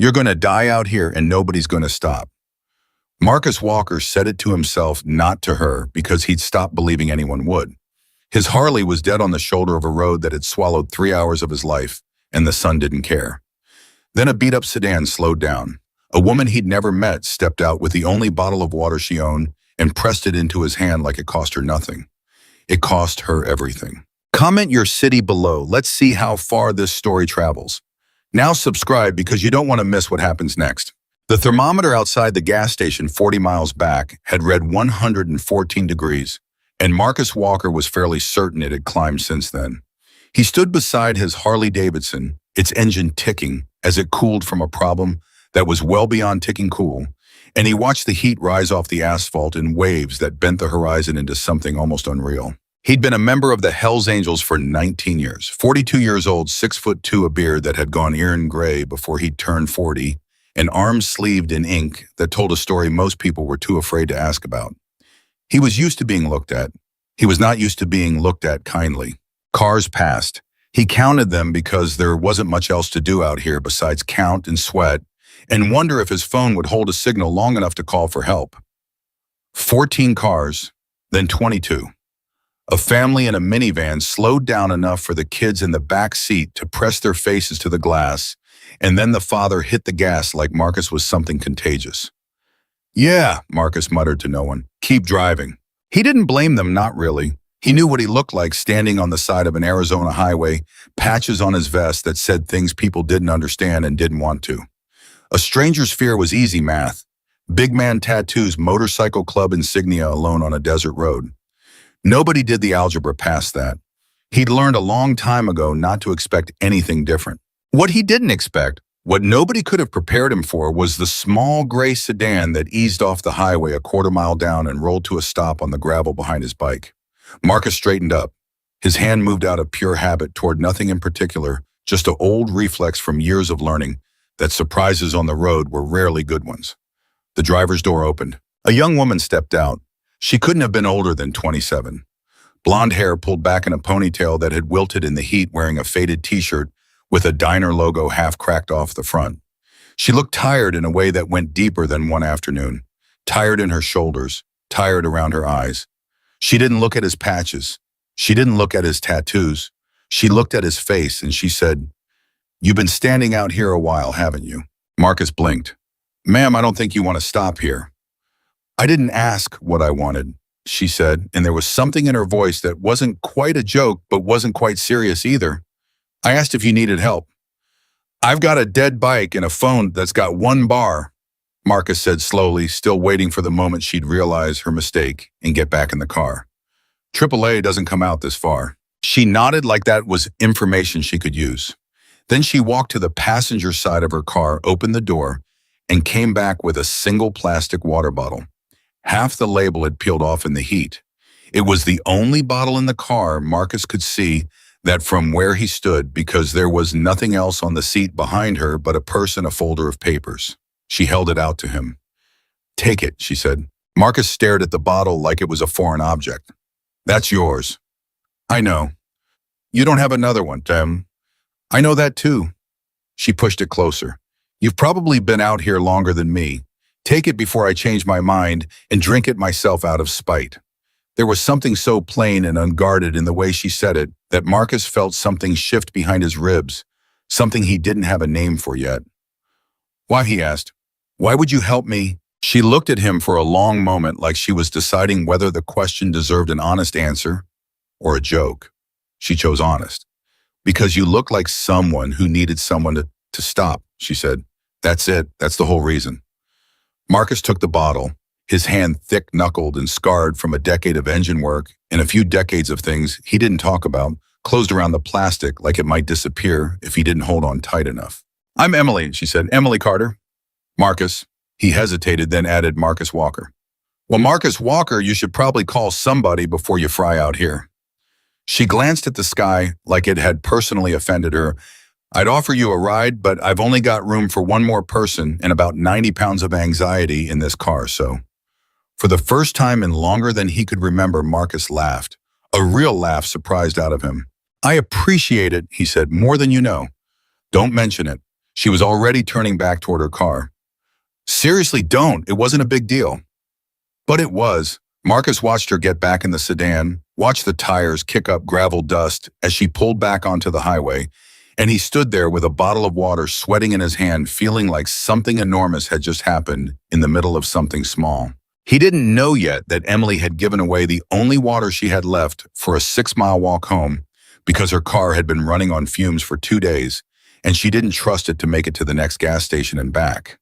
You're going to die out here and nobody's going to stop. Marcus Walker said it to himself, not to her, because he'd stopped believing anyone would. His Harley was dead on the shoulder of a road that had swallowed 3 hours of his life, and the sun didn't care. Then a beat-up sedan slowed down. A woman he'd never met stepped out with the only bottle of water she owned and pressed it into his hand like it cost her nothing. It cost her everything. Comment your city below. Let's see how far this story travels. Now subscribe because you don't want to miss what happens next. The thermometer outside the gas station 40 miles back had read 114 degrees, and Marcus Walker was fairly certain it had climbed since then. He stood beside his Harley Davidson, its engine ticking as it cooled from a problem that was well beyond ticking cool, and he watched the heat rise off the asphalt in waves that bent the horizon into something almost unreal. He'd been a member of the Hells Angels for 19 years, 42 years old, 6'2", a beard that had gone iron gray before he'd turned 40, and arms sleeved in ink that told a story most people were too afraid to ask about. He was used to being looked at. He was not used to being looked at kindly. Cars passed. He counted them because there wasn't much else to do out here besides count and sweat and wonder if his phone would hold a signal long enough to call for help. 14 cars, then 22. A family in a minivan slowed down enough for the kids in the back seat to press their faces to the glass, and then the father hit the gas like Marcus was something contagious. "Yeah," Marcus muttered to no one. "Keep driving." He didn't blame them, not really. He knew what he looked like standing on the side of an Arizona highway, patches on his vest that said things people didn't understand and didn't want to. A stranger's fear was easy math. Big man tattoos, motorcycle club insignia alone on a desert road. Nobody did the algebra past that. He'd learned a long time ago not to expect anything different. What he didn't expect, what nobody could have prepared him for, was the small gray sedan that eased off the highway a quarter-mile down and rolled to a stop on the gravel behind his bike. Marcus straightened up. His hand moved out of pure habit toward nothing in particular, just an old reflex from years of learning that surprises on the road were rarely good ones. The driver's door opened. A young woman stepped out. She couldn't have been older than 27. Blonde hair pulled back in a ponytail that had wilted in the heat, wearing a faded t-shirt with a diner logo half cracked off the front. She looked tired in a way that went deeper than one afternoon. Tired in her shoulders, tired around her eyes. She didn't look at his patches. She didn't look at his tattoos. She looked at his face and she said, "You've been standing out here a while, haven't you?" Marcus blinked. "Ma'am, I don't think you want to stop here." "I didn't ask what I wanted," she said, and there was something in her voice that wasn't quite a joke but wasn't quite serious either. "I asked if you needed help." "I've got a dead bike and a phone that's got one bar," Marcus said slowly, still waiting for the moment she'd realize her mistake and get back in the car. "AAA doesn't come out this far." She nodded like that was information she could use. Then she walked to the passenger side of her car, opened the door, and came back with a single plastic water bottle. Half the label had peeled off in the heat. It was the only bottle in the car Marcus could see that from where he stood, because there was nothing else on the seat behind her but a purse and a folder of papers. She held it out to him. "Take it," she said. Marcus stared at the bottle like it was a foreign object. "That's yours." "I know." "You don't have another one, Tim." "I know that too." She pushed it closer. "You've probably been out here longer than me. Take it before I change my mind and drink it myself out of spite." There was something so plain and unguarded in the way she said it that Marcus felt something shift behind his ribs, something he didn't have a name for yet. "Why?" he asked. "Why would you help me?" She looked at him for a long moment like she was deciding whether the question deserved an honest answer or a joke. She chose honest. "Because you look like someone who needed someone to stop," she said. "That's it. That's the whole reason." Marcus took the bottle, his hand thick-knuckled and scarred from a decade of engine work and a few decades of things he didn't talk about, closed around the plastic like it might disappear if he didn't hold on tight enough. "I'm Emily," she said. "Emily Carter." "Marcus." He hesitated, then added Marcus Walker. "Well, Marcus Walker, you should probably call somebody before you fry out here." She glanced at the sky like it had personally offended her. "I'd offer you a ride, but I've only got room for one more person and about 90 pounds of anxiety in this car, so." For the first time in longer than he could remember, Marcus laughed. A real laugh surprised out of him. "I appreciate it," he said, "more than you know." "Don't mention it." She was already turning back toward her car. Seriously, don't. It wasn't a big deal. But it was. Marcus watched her get back in the sedan, watched the tires kick up gravel dust as she pulled back onto the highway, and he stood there with a bottle of water sweating in his hand, feeling like something enormous had just happened in the middle of something small. He didn't know yet that Emily had given away the only water she had left for a 6-mile walk home because her car had been running on fumes for 2 days, and she didn't trust it to make it to the next gas station and back.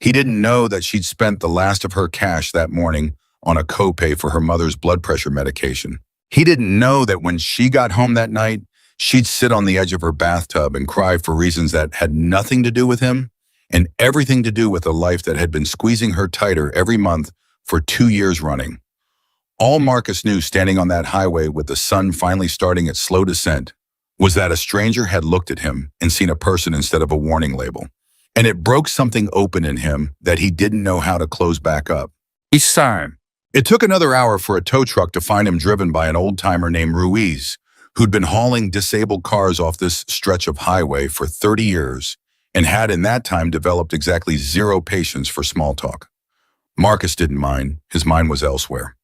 He didn't know that she'd spent the last of her cash that morning on a copay for her mother's blood pressure medication. He didn't know that when she got home that night, she'd sit on the edge of her bathtub and cry for reasons that had nothing to do with him and everything to do with a life that had been squeezing her tighter every month for 2 years running. All Marcus knew standing on that highway with the sun finally starting its slow descent was that a stranger had looked at him and seen a person instead of a warning label. And it broke something open in him that he didn't know how to close back up. Each time. It took another hour for a tow truck to find him driven by an old-timer named Ruiz, who'd been hauling disabled cars off this stretch of highway for 30 years and had in that time developed exactly zero patience for small talk. Marcus didn't mind. His mind was elsewhere.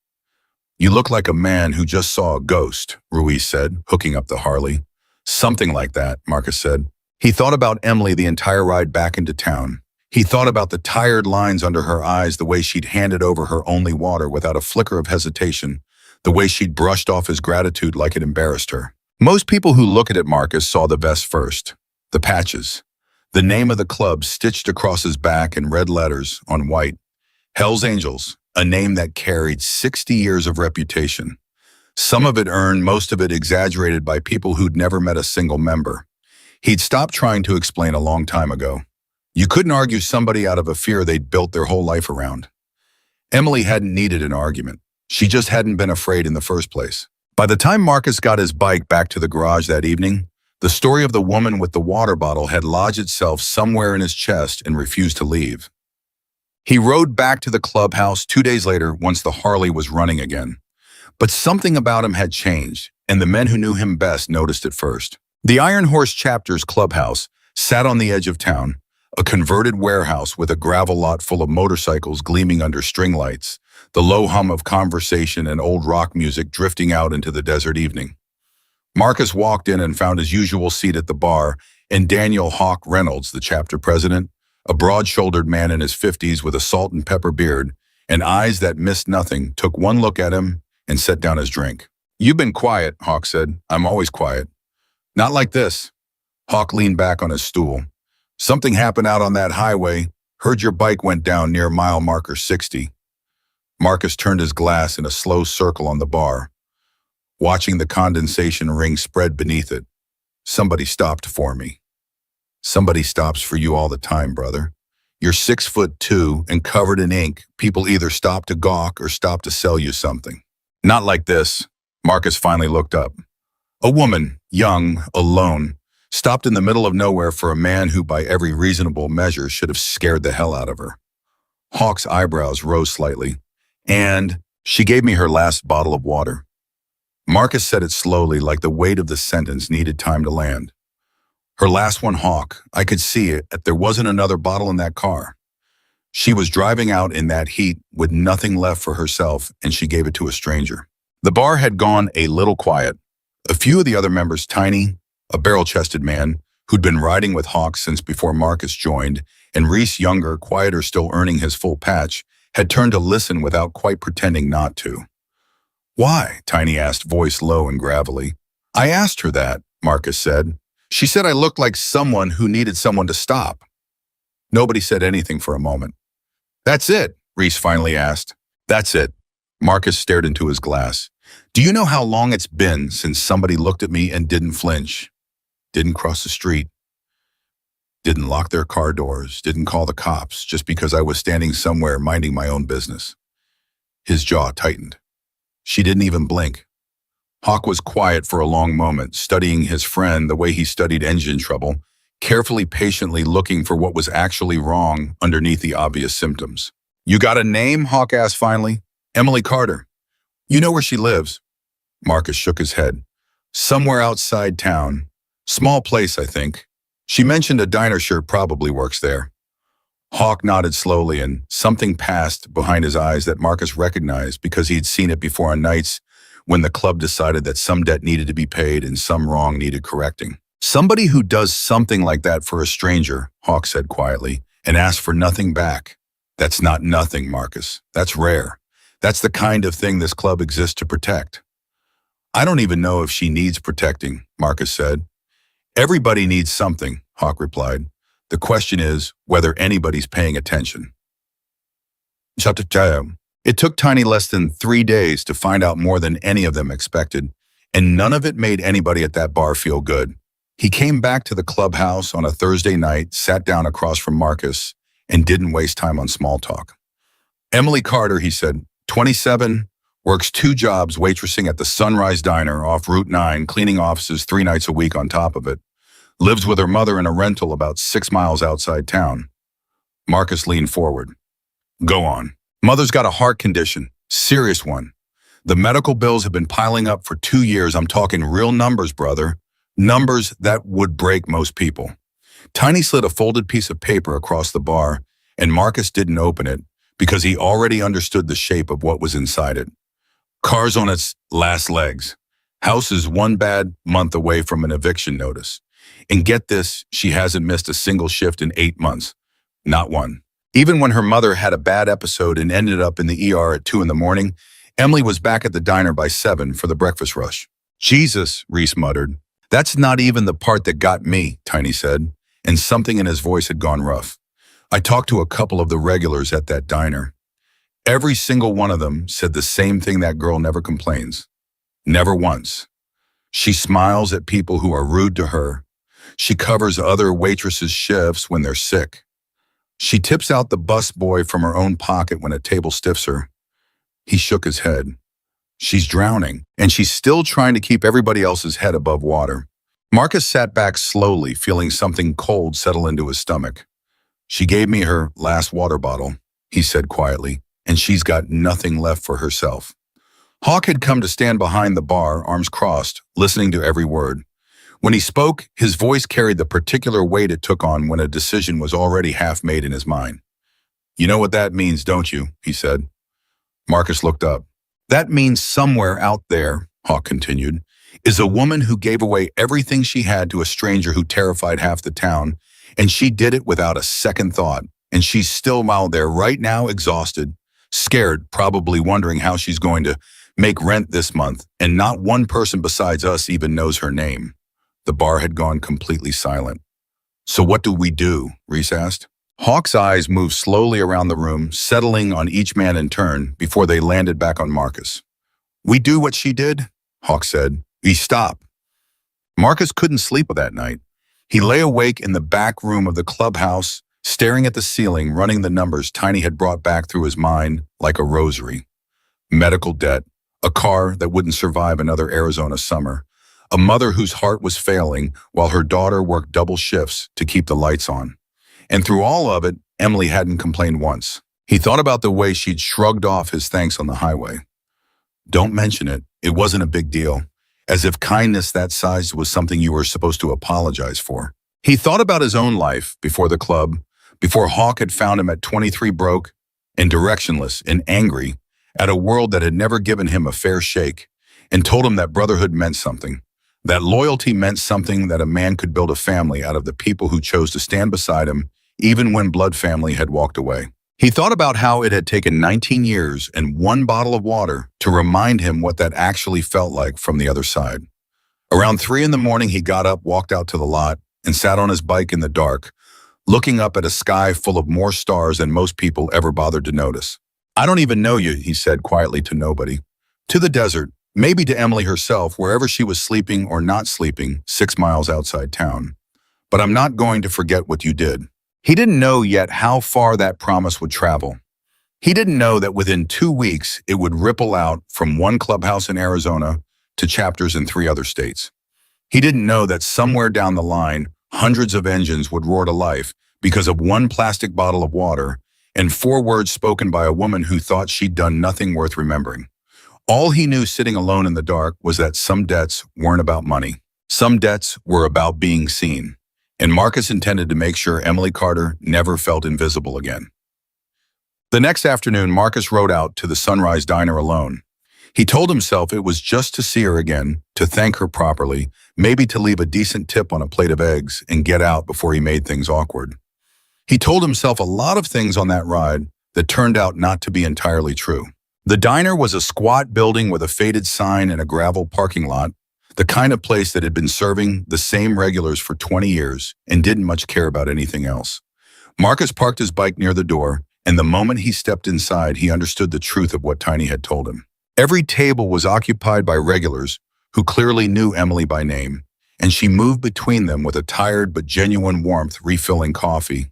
"You look like a man who just saw a ghost," Ruiz said, hooking up the Harley. "Something like that," Marcus said. He thought about Emily the entire ride back into town. He thought about the tired lines under her eyes, the way she'd handed over her only water without a flicker of hesitation, the way she'd brushed off his gratitude like it embarrassed her. Most people who look at Marcus saw the vest first, the patches, the name of the club stitched across his back in red letters on white. Hell's Angels, a name that carried 60 years of reputation. Some of it earned, most of it exaggerated by people who'd never met a single member. He'd stopped trying to explain a long time ago. You couldn't argue somebody out of a fear they'd built their whole life around. Emily hadn't needed an argument. She just hadn't been afraid in the first place. By the time Marcus got his bike back to the garage that evening, the story of the woman with the water bottle had lodged itself somewhere in his chest and refused to leave. He rode back to the clubhouse 2 days later once the Harley was running again. But something about him had changed, and the men who knew him best noticed it first. The Iron Horse Chapter's clubhouse sat on the edge of town, a converted warehouse with a gravel lot full of motorcycles gleaming under string lights, the low hum of conversation and old rock music drifting out into the desert evening. Marcus walked in and found his usual seat at the bar, and Daniel Hawk Reynolds, the chapter president, a broad-shouldered man in his 50s with a salt and pepper beard and eyes that missed nothing, took one look at him and set down his drink. "You've been quiet," Hawk said. "I'm always quiet." "Not like this." Hawk leaned back on his stool. "Something happened out on that highway. Heard your bike went down near mile marker 60. Marcus turned his glass in a slow circle on the bar, watching the condensation ring spread beneath it. "Somebody stopped for me." "Somebody stops for you all the time, brother. You're 6'2" and covered in ink. People either stop to gawk or stop to sell you something." "Not like this." Marcus finally looked up. A woman, young, alone, stopped in the middle of nowhere for a man who by every reasonable measure should have scared the hell out of her. Hawk's eyebrows rose slightly. "And she gave me her last bottle of water." Marcus said it slowly, like the weight of the sentence needed time to land. "Her last one, Hawk. I could see it. There wasn't another bottle in that car. She was driving out in that heat with nothing left for herself, and she gave it to a stranger." The bar had gone a little quiet. A few of the other members, Tiny, a barrel-chested man who'd been riding with Hawk since before Marcus joined, and Reese, younger, quieter, still earning his full patch, had turned to listen without quite pretending not to. "Why?" Tiny asked, voice low and gravelly. "I asked her that," Marcus said. "She said I looked like someone who needed someone to stop." Nobody said anything for a moment. "That's it?" Reese finally asked. "That's it." Marcus stared into his glass. "Do you know how long it's been since somebody looked at me and didn't flinch? Didn't cross the street? Didn't lock their car doors? Didn't call the cops just because I was standing somewhere minding my own business?" His jaw tightened. She didn't even blink. Hawk was quiet for a long moment, studying his friend the way he studied engine trouble, carefully, patiently looking for what was actually wrong underneath the obvious symptoms. "You got a name?" Hawk asked finally. "Emily Carter. You know where she lives?" Marcus shook his head. "Somewhere outside town. Small place, I think." She mentioned a diner shirt probably works there. Hawk nodded slowly, and something passed behind his eyes that Marcus recognized because he had seen it before on nights when the club decided that some debt needed to be paid and some wrong needed correcting. Somebody who does something like that for a stranger, Hawk said quietly, and asks for nothing back. That's not nothing, Marcus. That's rare. That's the kind of thing this club exists to protect. I don't even know if she needs protecting, Marcus said. Everybody needs something, Hawk replied. The question is whether anybody's paying attention. It took Tiny less than 3 days to find out more than any of them expected, and none of it made anybody at that bar feel good. He came back to the clubhouse on a Thursday night, sat down across from Marcus, and didn't waste time on small talk. Emily Carter, he said, 27, works 2 jobs waitressing at the Sunrise Diner off Route 9, cleaning offices 3 nights a week on top of it. Lives with her mother in a rental about 6 miles outside town. Marcus leaned forward. Go on. Mother's got a heart condition, serious one. The medical bills have been piling up for 2 years. I'm talking real numbers, brother. Numbers that would break most people. Tiny slid a folded piece of paper across the bar, and Marcus didn't open it because he already understood the shape of what was inside it. Car's on its last legs. House is 1 bad month away from an eviction notice. And get this, she hasn't missed a single shift in 8 months. Not one. Even when her mother had a bad episode and ended up in the ER at 2 in the morning, Emily was back at the diner by 7 for the breakfast rush. Jesus, Reese muttered. That's not even the part that got me, Tiny said, and something in his voice had gone rough. I talked to a couple of the regulars at that diner. Every single one of them said the same thing that girl never complains. Never once. She smiles at people who are rude to her. She covers other waitresses' shifts when they're sick. She tips out the busboy from her own pocket when a table stiffs her. He shook his head. She's drowning, and she's still trying to keep everybody else's head above water. Marcus sat back slowly, feeling something cold settle into his stomach. She gave me her last water bottle, he said quietly, and she's got nothing left for herself. Hawk had come to stand behind the bar, arms crossed, listening to every word. When he spoke, his voice carried the particular weight it took on when a decision was already half made in his mind. You know what that means, don't you? He said. Marcus looked up. That means somewhere out there, Hawk continued, is a woman who gave away everything she had to a stranger who terrified half the town, and she did it without a second thought, and she's still out there right now, exhausted, scared, probably wondering how she's going to make rent this month, and not one person besides us even knows her name. The bar had gone completely silent. So what do we do? Reese asked. Hawk's eyes moved slowly around the room, settling on each man in turn before they landed back on Marcus. We do what she did, Hawk said. We stop. Marcus couldn't sleep that night. He lay awake in the back room of the clubhouse, staring at the ceiling, running the numbers Tiny had brought back through his mind like a rosary. Medical debt, a car that wouldn't survive another Arizona summer, a mother whose heart was failing while her daughter worked double shifts to keep the lights on. And through all of it, Emily hadn't complained once. He thought about the way she'd shrugged off his thanks on the highway. Don't mention it. It wasn't a big deal. As if kindness that size was something you were supposed to apologize for. He thought about his own life before the club, before Hawk had found him at 23 broke and directionless and angry at a world that had never given him a fair shake and told him that brotherhood meant something. That loyalty meant something, that a man could build a family out of the people who chose to stand beside him, even when blood family had walked away. He thought about how it had taken 19 years and 1 bottle of water to remind him what that actually felt like from the other side. Around 3 in the morning, he got up, walked out to the lot, and sat on his bike in the dark, looking up at a sky full of more stars than most people ever bothered to notice. I don't even know you, he said quietly to nobody. To the desert, maybe to Emily herself, wherever she was sleeping or not sleeping, 6 miles outside town. But I'm not going to forget what you did. He didn't know yet how far that promise would travel. He didn't know that within 2 weeks, it would ripple out from 1 clubhouse in Arizona to chapters in 3 other states. He didn't know that somewhere down the line, hundreds of engines would roar to life because of 1 plastic bottle of water and 4 words spoken by a woman who thought she'd done nothing worth remembering. All he knew sitting alone in the dark was that some debts weren't about money. Some debts were about being seen. and Marcus intended to make sure Emily Carter never felt invisible again. The next afternoon, Marcus rode out to the Sunrise Diner alone. He told himself it was just to see her again, to thank her properly, maybe to leave a decent tip on a plate of eggs and get out before he made things awkward. He told himself a lot of things on that ride that turned out not to be entirely true. The diner was a squat building with a faded sign and a gravel parking lot, the kind of place that had been serving the same regulars for 20 years and didn't much care about anything else. Marcus parked his bike near the door, and the moment he stepped inside, he understood the truth of what Tiny had told him. Every table was occupied by regulars who clearly knew Emily by name, and she moved between them with a tired but genuine warmth, refilling coffee,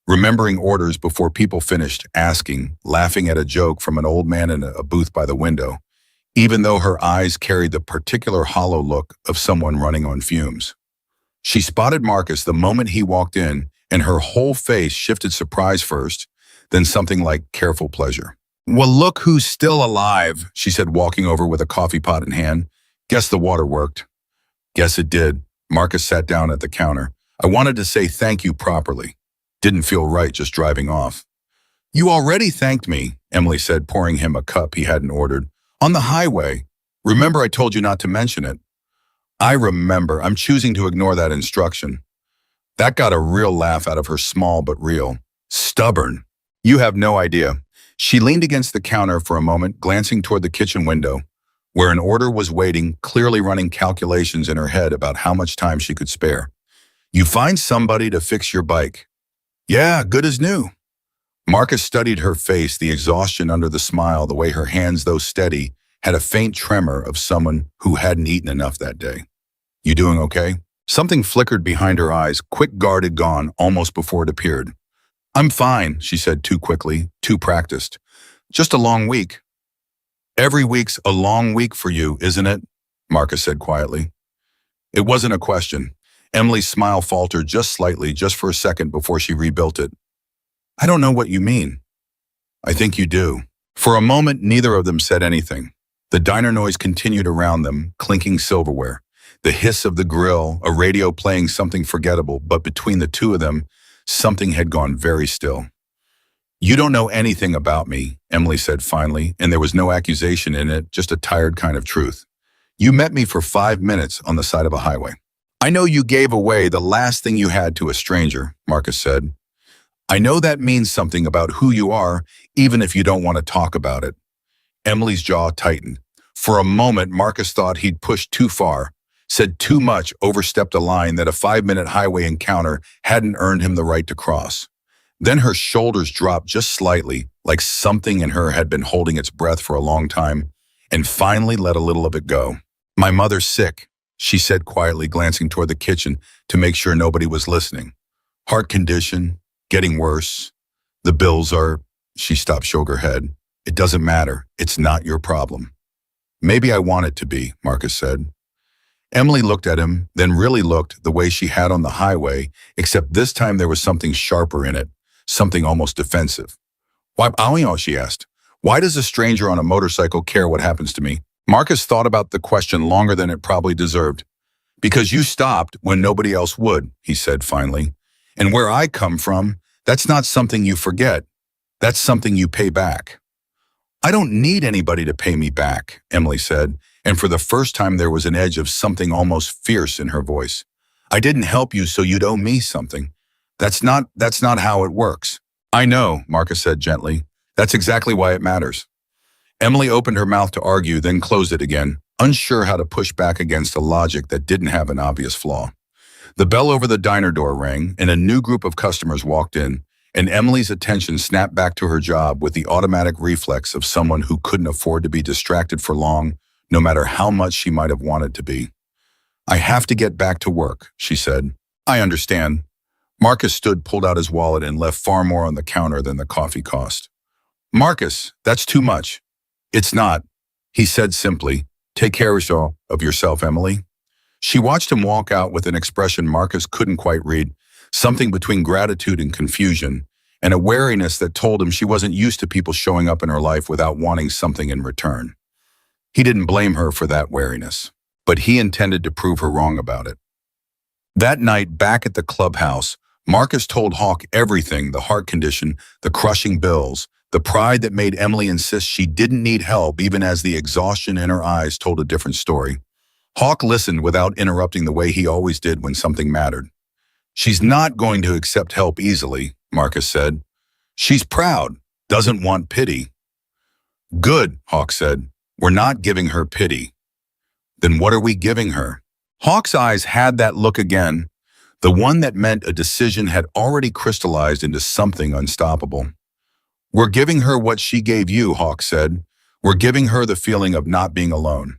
remembering orders before people finished, asking, laughing at a joke from an old man in a booth by the window, even though her eyes carried the particular hollow look of someone running on fumes. She spotted Marcus the moment he walked in, and her whole face shifted surprise first, then something like careful pleasure. "Well, look who's still alive," she said, walking over with a coffee pot in hand. "Guess the water worked." "Guess it did." Marcus sat down at the counter. "I wanted to say thank you properly. Didn't feel right just driving off." "You already thanked me," Emily said, pouring him a cup he hadn't ordered. "On the highway. Remember I told you not to mention it?" "I remember. I'm choosing to ignore that instruction." That got a real laugh out of her, small but real. "Stubborn. You have no idea." She leaned against the counter for a moment, glancing toward the kitchen window, where an order was waiting, clearly running calculations in her head about how much time she could spare. "You find somebody to fix your bike." "Yeah, good as new." Marcus studied her face, the exhaustion under the smile, the way her hands, though steady, had a faint tremor of someone who hadn't eaten enough that day. "You doing okay?" Something flickered behind her eyes, quick guarded gone, almost before it appeared. "I'm fine," she said, too quickly, too practiced. "Just a long week." "Every week's a long week for you, isn't it?" Marcus said quietly. It wasn't a question. Emily's smile faltered just slightly, just for a second before she rebuilt it. "I don't know what you mean." "I think you do." For a moment, neither of them said anything. The diner noise continued around them, clinking silverware, the hiss of the grill, a radio playing something forgettable, but between the two of them, something had gone very still. "You don't know anything about me," Emily said finally, and there was no accusation in it, just a tired kind of truth. "You met me for 5 minutes on the side of a highway." "I know you gave away the last thing you had to a stranger," Marcus said. "I know that means something about who you are, even if you don't want to talk about it." Emily's jaw tightened. For a moment, Marcus thought he'd pushed too far, said too much, overstepped a line that a 5-minute highway encounter hadn't earned him the right to cross. Then her shoulders dropped just slightly, like something in her had been holding its breath for a long time, and finally let a little of it go. "My mother's sick," she said quietly, glancing toward the kitchen to make sure nobody was listening. "Heart condition, getting worse. The bills are—" She stopped, shook her head. "It doesn't matter. It's not your problem." "Maybe I want it to be," Marcus said. Emily looked at him, then really looked the way she had on the highway, except this time there was something sharper in it, something almost defensive. "Why, she asked. "Why does a stranger on a motorcycle care what happens to me?" Marcus thought about the question longer than it probably deserved. "Because you stopped when nobody else would," he said finally. "And where I come from, that's not something you forget. That's something you pay back." "I don't need anybody to pay me back," Emily said, and for the first time there was an edge of something almost fierce in her voice. "I didn't help you so you'd owe me something. That's not how it works." "I know," Marcus said gently. "That's exactly why it matters." Emily opened her mouth to argue, then closed it again, unsure how to push back against a logic that didn't have an obvious flaw. The bell over the diner door rang, and a new group of customers walked in, and Emily's attention snapped back to her job with the automatic reflex of someone who couldn't afford to be distracted for long, no matter how much she might have wanted to be. "I have to get back to work," she said. "I understand." Marcus stood, pulled out his wallet, and left far more on the counter than the coffee cost. "Marcus, that's too much." "It's not," he said simply. "Take care of yourself, Emily." She watched him walk out with an expression Marcus couldn't quite read, something between gratitude and confusion, and a wariness that told him she wasn't used to people showing up in her life without wanting something in return. He didn't blame her for that wariness, but he intended to prove her wrong about it. That night, back at the clubhouse, Marcus told Hawk everything: the heart condition, the crushing bills, the pride that made Emily insist she didn't need help even as the exhaustion in her eyes told a different story. Hawk listened without interrupting the way he always did when something mattered. "She's not going to accept help easily," Marcus said. "She's proud, doesn't want pity." "Good," Hawk said. "We're not giving her pity." "Then what are we giving her?" Hawk's eyes had that look again, the one that meant a decision had already crystallized into something unstoppable. "We're giving her what she gave you," Hawk said. "We're giving her the feeling of not being alone."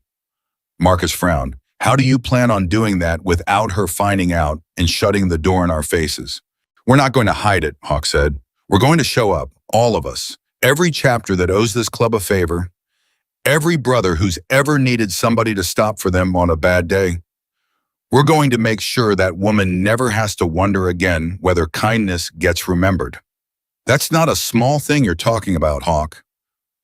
Marcus frowned. "How do you plan on doing that without her finding out and shutting the door in our faces?" "We're not going to hide it," Hawk said. "We're going to show up, all of us. Every chapter that owes this club a favor, every brother who's ever needed somebody to stop for them on a bad day. We're going to make sure that woman never has to wonder again whether kindness gets remembered." "That's not a small thing you're talking about, Hawk."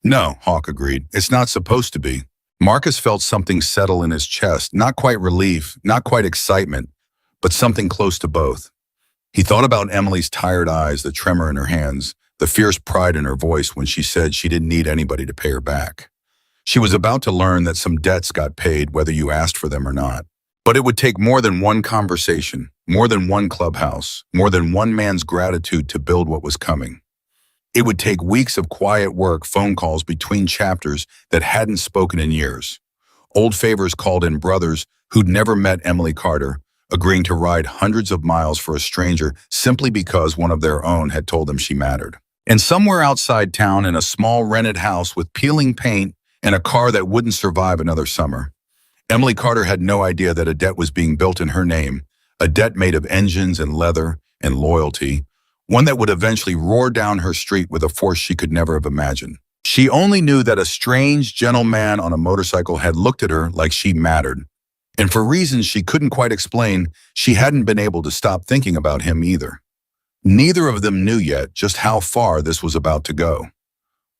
"No," Hawk agreed. "It's not supposed to be." Marcus felt something settle in his chest, not quite relief, not quite excitement, but something close to both. He thought about Emily's tired eyes, the tremor in her hands, the fierce pride in her voice when she said she didn't need anybody to pay her back. She was about to learn that some debts got paid whether you asked for them or not. But it would take more than one conversation, more than one clubhouse, more than one man's gratitude to build what was coming. It would take weeks of quiet work, phone calls between chapters that hadn't spoken in years. Old favors called in brothers who'd never met Emily Carter, agreeing to ride hundreds of miles for a stranger simply because one of their own had told them she mattered. And somewhere outside town, in a small rented house with peeling paint and a car that wouldn't survive another summer, Emily Carter had no idea that a debt was being built in her name, a debt made of engines and leather and loyalty, one that would eventually roar down her street with a force she could never have imagined. She only knew that a strange, gentle man on a motorcycle had looked at her like she mattered. And for reasons she couldn't quite explain, she hadn't been able to stop thinking about him either. Neither of them knew yet just how far this was about to go.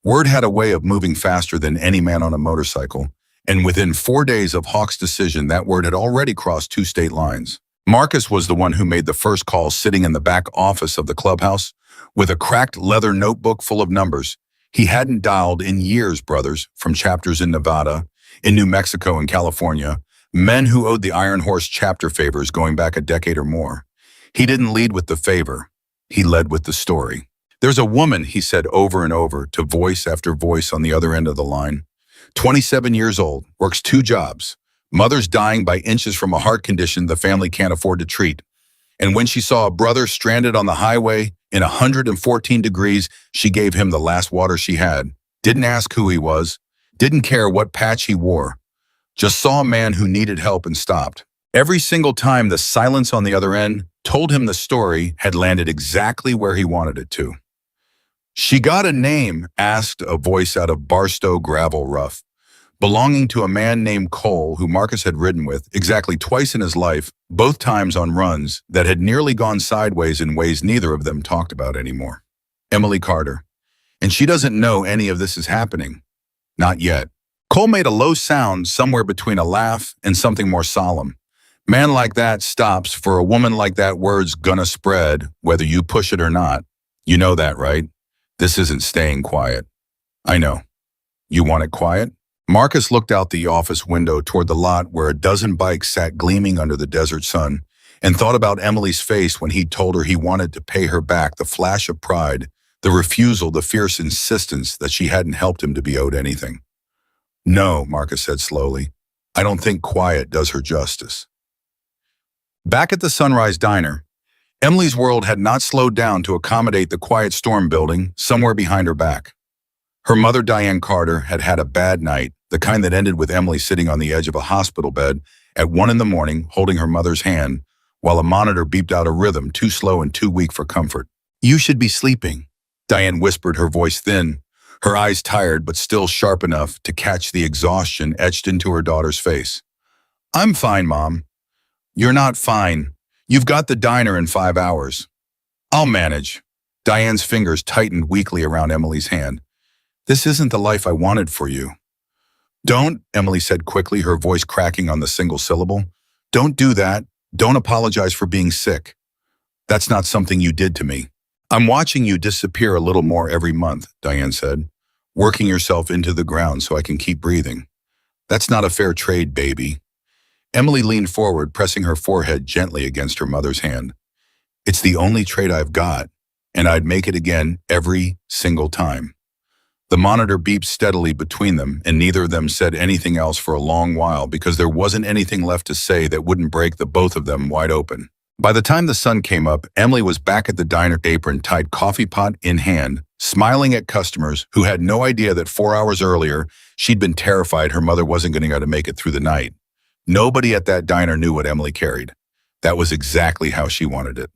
Word had a way of moving faster than any man on a motorcycle, and within 4 days of Hawk's decision, that word had already crossed 2 state lines. Marcus was the one who made the first call, sitting in the back office of the clubhouse with a cracked leather notebook full of numbers. He hadn't dialed in years, brothers, from chapters in Nevada, in New Mexico and California, men who owed the Iron Horse chapter favors going back a decade or more. He didn't lead with the favor. He led with the story. "There's a woman," he said over and over to voice after voice on the other end of the line. 27 years old, works 2 jobs. Mother's dying by inches from a heart condition the family can't afford to treat. And when she saw a brother stranded on the highway in 114 degrees, she gave him the last water she had. Didn't ask who he was. Didn't care what patch he wore. Just saw a man who needed help and stopped. Every single time, the silence on the other end told him the story had landed exactly where he wanted it to. "She got a name?" asked a voice out of Barstow Gravel Rough. Belonging to a man named Cole, who Marcus had ridden with exactly twice in his life, both times on runs that had nearly gone sideways in ways neither of them talked about anymore. "Emily Carter. And she doesn't know any of this is happening. Not yet." Cole made a low sound somewhere between a laugh and something more solemn. "Man like that stops. For a woman like that, word's gonna spread, whether you push it or not. You know that, right? This isn't staying quiet." "I know. You want it quiet?" Marcus looked out the office window toward the lot where a dozen bikes sat gleaming under the desert sun, and thought about Emily's face when he told her he wanted to pay her back, the flash of pride, the refusal, the fierce insistence that she hadn't helped him to be owed anything. "No," Marcus said slowly. "I don't think quiet does her justice." Back at the Sunrise Diner, Emily's world had not slowed down to accommodate the quiet storm building somewhere behind her back. Her mother, Diane Carter, had had a bad night, the kind that ended with Emily sitting on the edge of a hospital bed at 1 in the morning, holding her mother's hand, while a monitor beeped out a rhythm too slow and too weak for comfort. "You should be sleeping," Diane whispered, her voice thin, her eyes tired but still sharp enough to catch the exhaustion etched into her daughter's face. "I'm fine, Mom." "You're not fine. You've got the diner in 5 hours." "I'll manage." Diane's fingers tightened weakly around Emily's hand. "This isn't the life I wanted for you." "Don't," Emily said quickly, her voice cracking on the single syllable. "Don't do that. Don't apologize for being sick. That's not something you did to me. I'm watching you disappear a little more every month, Diane said, working yourself into the ground so I can keep breathing. That's not a fair trade, baby. Emily leaned forward, pressing her forehead gently against her mother's hand. It's the only trade I've got, and I'd make it again every single time. The monitor beeped steadily between them, and neither of them said anything else for a long while because there wasn't anything left to say that wouldn't break the both of them wide open. By the time the sun came up, Emily was back at the diner, apron tied, coffee pot in hand, smiling at customers who had no idea that 4 hours earlier she'd been terrified her mother wasn't going to make it through the night. Nobody at that diner knew what Emily carried. That was exactly how she wanted it.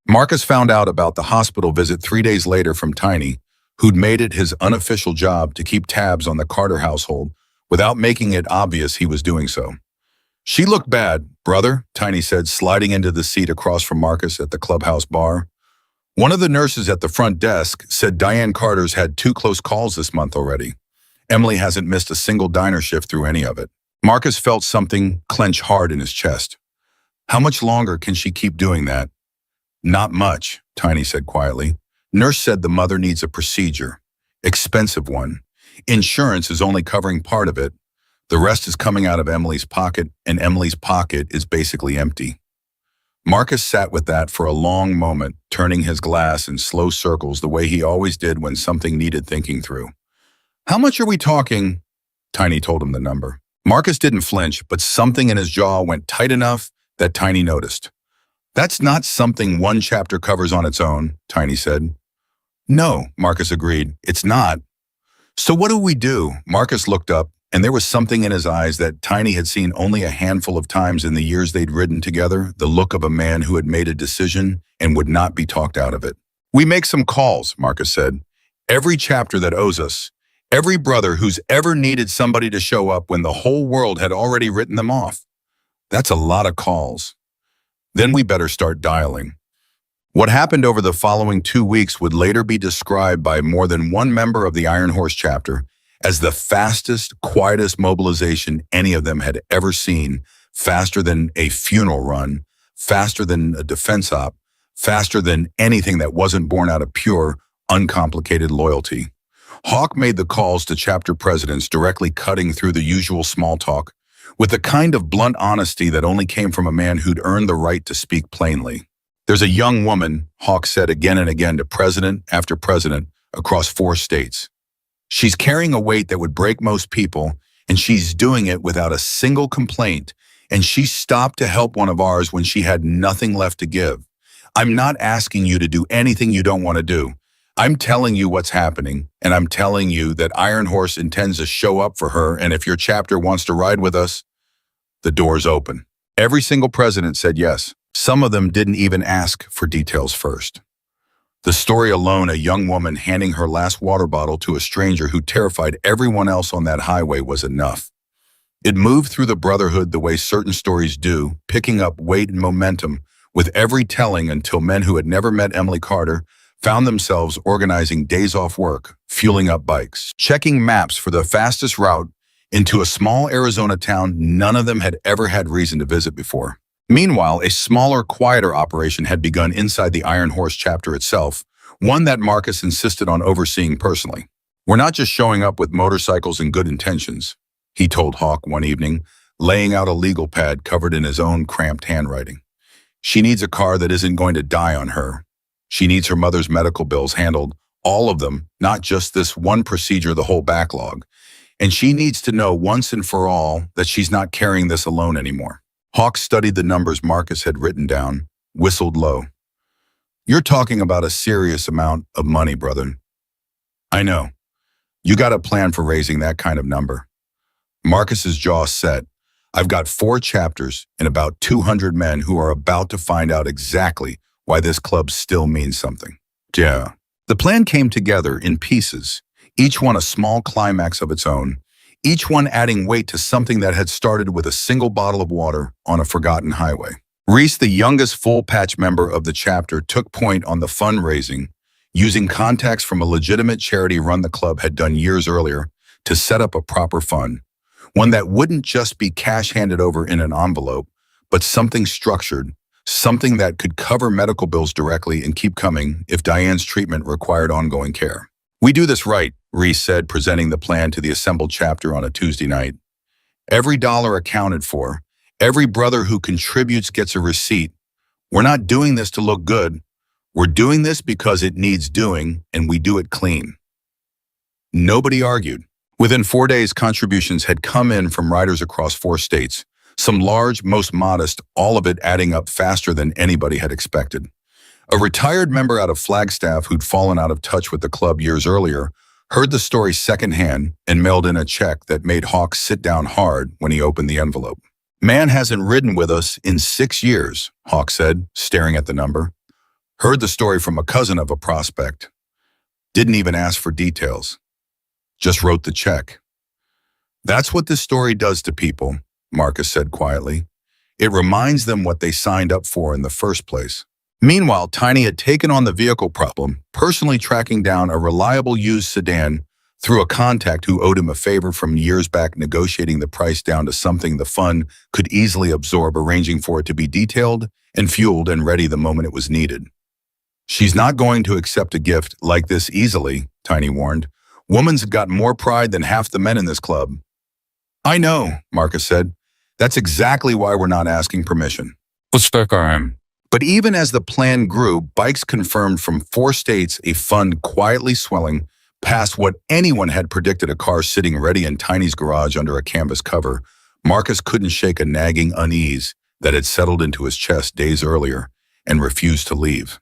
Marcus found out about the hospital visit 3 days later from Tiny, who'd made it his unofficial job to keep tabs on the Carter household without making it obvious he was doing so. She looked bad, brother, Tiny said, sliding into the seat across from Marcus at the clubhouse bar. One of the nurses at the front desk said Diane Carter's had 2 close calls this month already. Emily hasn't missed a single diner shift through any of it. Marcus felt something clench hard in his chest. How much longer can she keep doing that? Not much, Tiny said quietly. Nurse said the mother needs a procedure. Expensive one. Insurance is only covering part of it. The rest is coming out of Emily's pocket, and Emily's pocket is basically empty. Marcus sat with that for a long moment, turning his glass in slow circles the way he always did when something needed thinking through. How much are we talking? Tiny told him the number. Marcus didn't flinch, but something in his jaw went tight enough that Tiny noticed. That's not something one chapter covers on its own, Tiny said. No, Marcus agreed. It's not. So what do we do? Marcus looked up, and there was something in his eyes that Tiny had seen only a handful of times in the years they'd ridden together, the look of a man who had made a decision and would not be talked out of it. We make some calls, Marcus said. Every chapter that owes us. Every brother who's ever needed somebody to show up when the whole world had already written them off. That's a lot of calls. Then we better start dialing. What happened over the following 2 weeks would later be described by more than one member of the Iron Horse chapter as the fastest, quietest mobilization any of them had ever seen, faster than a funeral run, faster than a defense op, faster than anything that wasn't born out of pure, uncomplicated loyalty. Hawk made the calls to chapter presidents, directly cutting through the usual small talk, with the kind of blunt honesty that only came from a man who'd earned the right to speak plainly. There's a young woman, Hawk said again and again to president after president across 4 states. She's carrying a weight that would break most people, and she's doing it without a single complaint, and she stopped to help one of ours when she had nothing left to give. I'm not asking you to do anything you don't want to do. I'm telling you what's happening, and I'm telling you that Iron Horse intends to show up for her, and if your chapter wants to ride with us, the door's open. Every single president said yes. Some of them didn't even ask for details first. The story alone, a young woman handing her last water bottle to a stranger who terrified everyone else on that highway, was enough. It moved through the Brotherhood the way certain stories do, picking up weight and momentum with every telling until men who had never met Emily Carter found themselves organizing days off work, fueling up bikes, checking maps for the fastest route into a small Arizona town none of them had ever had reason to visit before. Meanwhile, a smaller, quieter operation had begun inside the Iron Horse chapter itself, one that Marcus insisted on overseeing personally. We're not just showing up with motorcycles and good intentions, he told Hawk one evening, laying out a legal pad covered in his own cramped handwriting. She needs a car that isn't going to die on her. She needs her mother's medical bills handled, all of them, not just this one procedure, the whole backlog. And she needs to know once and for all that she's not carrying this alone anymore. Hawk studied the numbers Marcus had written down, whistled low. You're talking about a serious amount of money, brother. I know. You got a plan for raising that kind of number. Marcus's jaw set. I've got 4 chapters and about 200 men who are about to find out exactly why this club still means something. Yeah. The plan came together in pieces, each one a small climax of its own, each one adding weight to something that had started with a single bottle of water on a forgotten highway. Reese, the youngest full-patch member of the chapter, took point on the fundraising, using contacts from a legitimate charity run the club had done years earlier to set up a proper fund, one that wouldn't just be cash handed over in an envelope, but something structured, something that could cover medical bills directly and keep coming if Diane's treatment required ongoing care. "We do this right," Reese said, presenting the plan to the assembled chapter on a Tuesday night. "Every dollar accounted for. Every brother who contributes gets a receipt. We're not doing this to look good. We're doing this because it needs doing, and we do it clean." Nobody argued. Within 4 days, contributions had come in from riders across 4 states, some large, most modest, all of it adding up faster than anybody had expected. A retired member out of Flagstaff who'd fallen out of touch with the club years earlier heard the story secondhand and mailed in a check that made Hawk sit down hard when he opened the envelope. "Man hasn't ridden with us in 6 years, Hawk said, staring at the number. "Heard the story from a cousin of a prospect. Didn't even ask for details. Just wrote the check." "That's what this story does to people," Marcus said quietly. "It reminds them what they signed up for in the first place." Meanwhile, Tiny had taken on the vehicle problem, personally tracking down a reliable used sedan through a contact who owed him a favor from years back, negotiating the price down to something the fund could easily absorb, arranging for it to be detailed and fueled and ready the moment it was needed. "She's not going to accept a gift like this easily," Tiny warned. "Woman's got more pride than half the men in this club." "I know," Marcus said. "That's exactly why we're not asking permission." But even as the plan grew, bikes confirmed from 4 states, a fund quietly swelling past what anyone had predicted, a car sitting ready in Tiny's garage under a canvas cover. Marcus couldn't shake a nagging unease that had settled into his chest days earlier and refused to leave.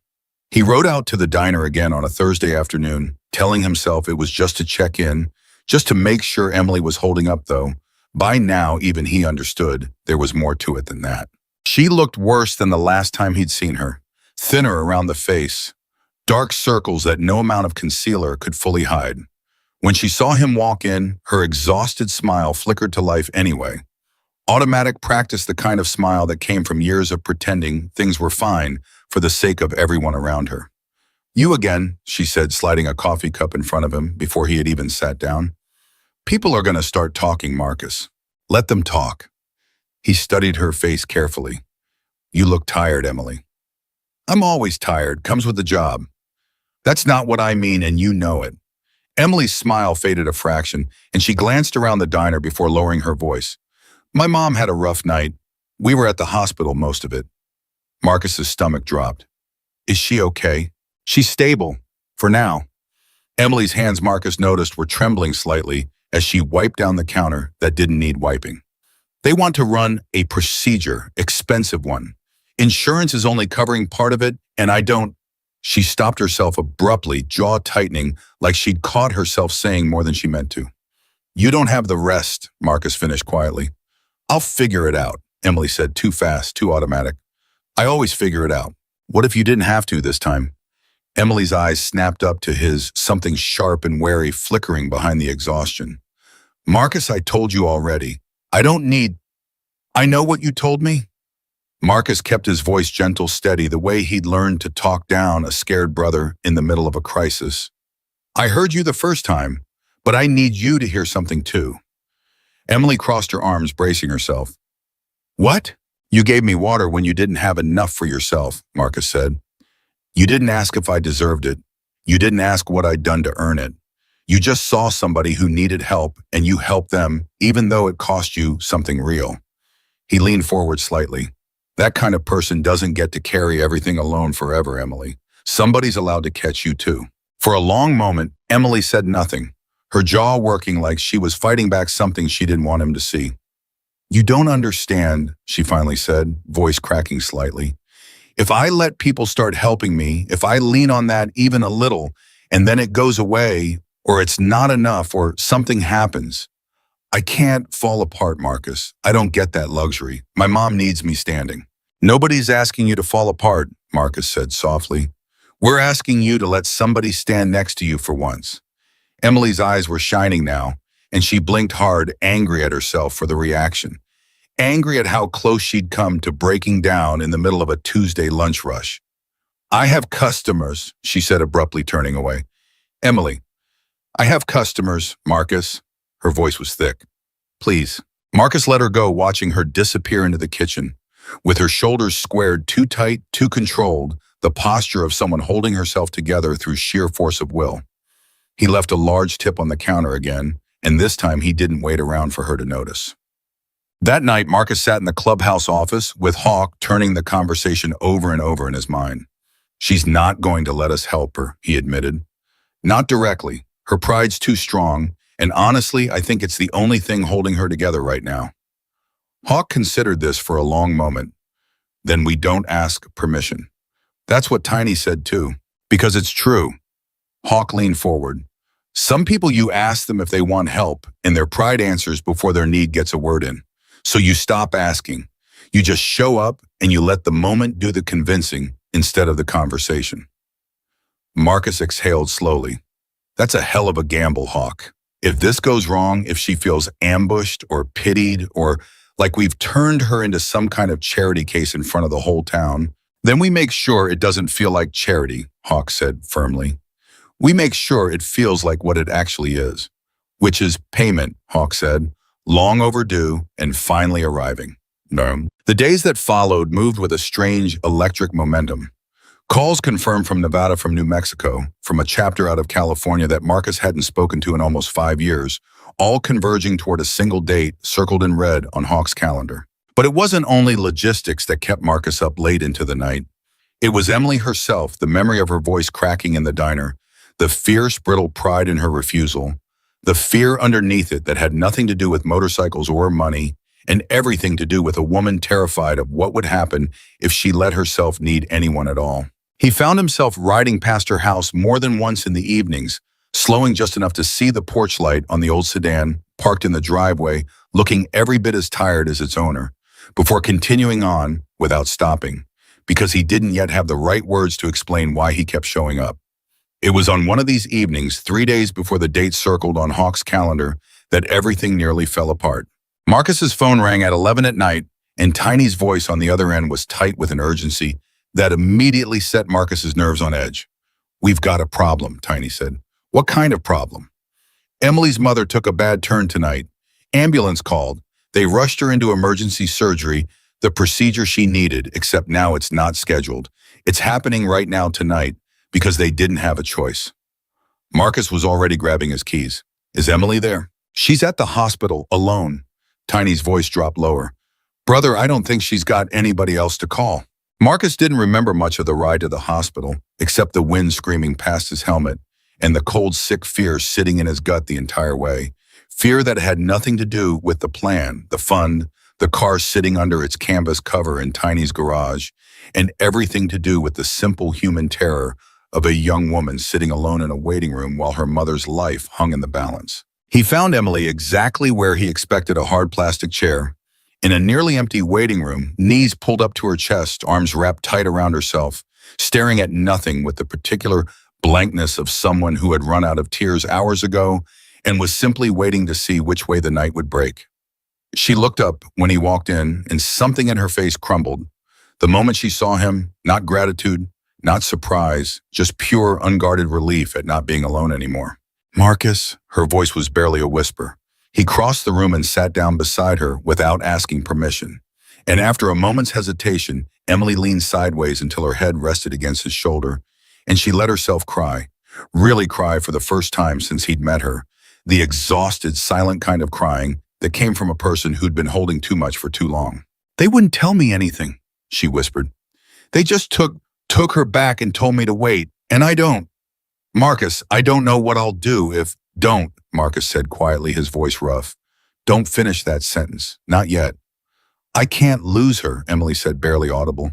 He rode out to the diner again on a Thursday afternoon, telling himself it was just to check in, just to make sure Emily was holding up, though. By now, even he understood there was more to it than that. She looked worse than the last time he'd seen her, thinner around the face, dark circles that no amount of concealer could fully hide. When she saw him walk in, her exhausted smile flickered to life anyway. Automatic practice, the kind of smile that came from years of pretending things were fine for the sake of everyone around her. "You again," she said, sliding a coffee cup in front of him before he had even sat down. "People are going to start talking, Marcus. Let them talk." He studied her face carefully. "You look tired, Emily." "I'm always tired. Comes with the job." "That's not what I mean, and you know it." Emily's smile faded a fraction, and she glanced around the diner before lowering her voice. "My mom had a rough night. We were at the hospital most of it." Marcus's stomach dropped. "Is she okay?" "She's stable. For now." Emily's hands, Marcus noticed, were trembling slightly as she wiped down the counter that didn't need wiping. "They want to run a procedure, expensive one. Insurance is only covering part of it, and I don't—" She stopped herself abruptly, jaw tightening, like she'd caught herself saying more than she meant to. "You don't have the rest," Marcus finished quietly. "I'll figure it out," Emily said, too fast, too automatic. "I always figure it out. What if you didn't have to this time?" Emily's eyes snapped up to his, something sharp and wary flickering behind the exhaustion. "Marcus, I told you already. I don't need—" "I know what you told me." Marcus kept his voice gentle, steady, the way he'd learned to talk down a scared brother in the middle of a crisis. "I heard you the first time, but I need you to hear something too." Emily crossed her arms, bracing herself. "What?" "You gave me water when you didn't have enough for yourself," Marcus said. "You didn't ask if I deserved it. You didn't ask what I'd done to earn it. You just saw somebody who needed help, and you helped them, even though it cost you something real." He leaned forward slightly. "That kind of person doesn't get to carry everything alone forever, Emily. Somebody's allowed to catch you too." For a long moment, Emily said nothing, her jaw working like she was fighting back something she didn't want him to see. "You don't understand," she finally said, voice cracking slightly. "If I let people start helping me, if I lean on that even a little, and then it goes away, or it's not enough, or something happens, I can't fall apart, Marcus. I don't get that luxury. My mom needs me standing." "Nobody's asking you to fall apart," Marcus said softly. "We're asking you to let somebody stand next to you for once." Emily's eyes were shining now, and she blinked hard, angry at herself for the reaction. Angry at how close she'd come to breaking down in the middle of a Tuesday lunch rush. "I have customers," she said abruptly, turning away. "Emily, I have customers, Marcus." Her voice was thick. "Please." Marcus let her go, watching her disappear into the kitchen. with her shoulders squared too tight, too controlled, the posture of someone holding herself together through sheer force of will. He left a large tip on the counter again, and this time he didn't wait around for her to notice. That night, Marcus sat in the clubhouse office with Hawk turning the conversation over and over in his mind. She's not going to let us help her, he admitted. Not directly. Her pride's too strong, and honestly, I think it's the only thing holding her together right now. Hawk considered this for a long moment. Then we don't ask permission. That's what Tiny said too. Because it's true. Hawk leaned forward. Some people, you ask them if they want help, and their pride answers before their need gets a word in. So you stop asking. You just show up and you let the moment do the convincing instead of the conversation. Marcus exhaled slowly. That's a hell of a gamble, Hawk. If this goes wrong, if she feels ambushed or pitied or like we've turned her into some kind of charity case in front of the whole town, then we make sure it doesn't feel like charity, Hawk said firmly. We make sure it feels like what it actually is, which is payment, Hawk said, long overdue and finally arriving. No. The days that followed moved with a strange electric momentum. Calls confirmed from Nevada, from New Mexico, from a chapter out of California that Marcus hadn't spoken to in almost 5 years, all converging toward a single date circled in red on Hawk's calendar. But it wasn't only logistics that kept Marcus up late into the night. It was Emily herself, the memory of her voice cracking in the diner, the fierce, brittle pride in her refusal, the fear underneath it that had nothing to do with motorcycles or money, and everything to do with a woman terrified of what would happen if she let herself need anyone at all. He found himself riding past her house more than once in the evenings, slowing just enough to see the porch light on the old sedan parked in the driveway, looking every bit as tired as its owner, before continuing on without stopping, because he didn't yet have the right words to explain why he kept showing up. It was on one of these evenings, 3 days before the date circled on Hawk's calendar, that everything nearly fell apart. Marcus's phone rang at 11 at night, and Tiny's voice on the other end was tight with an urgency that immediately set Marcus's nerves on edge. "We've got a problem," Tiny said. "What kind of problem?" "Emily's mother took a bad turn tonight. Ambulance called. They rushed her into emergency surgery, the procedure she needed, except now it's not scheduled. It's happening right now tonight because they didn't have a choice." Marcus was already grabbing his keys. "Is Emily there?" "She's at the hospital, alone." Tiny's voice dropped lower. "Brother, I don't think she's got anybody else to call." Marcus didn't remember much of the ride to the hospital, except the wind screaming past his helmet and the cold, sick fear sitting in his gut the entire way. Fear that had nothing to do with the plan, the fund, the car sitting under its canvas cover in Tiny's garage, and everything to do with the simple human terror of a young woman sitting alone in a waiting room while her mother's life hung in the balance. He found Emily exactly where he expected, a hard plastic chair, in a nearly empty waiting room, knees pulled up to her chest, arms wrapped tight around herself, staring at nothing with the particular blankness of someone who had run out of tears hours ago and was simply waiting to see which way the night would break. She looked up when he walked in, and something in her face crumbled. The moment she saw him, not gratitude, not surprise, just pure, unguarded relief at not being alone anymore. "Marcus," her voice was barely a whisper. He crossed the room and sat down beside her without asking permission. And after a moment's hesitation, Emily leaned sideways until her head rested against his shoulder, and she let herself cry, really cry for the first time since he'd met her, the exhausted, silent kind of crying that came from a person who'd been holding too much for too long. "They wouldn't tell me anything," she whispered. "They just took her back and told me to wait, and I don't. Marcus, I don't know what I'll do if—" "Don't," Marcus said quietly, his voice rough. "Don't finish that sentence. Not yet." "I can't lose her," Emily said, barely audible.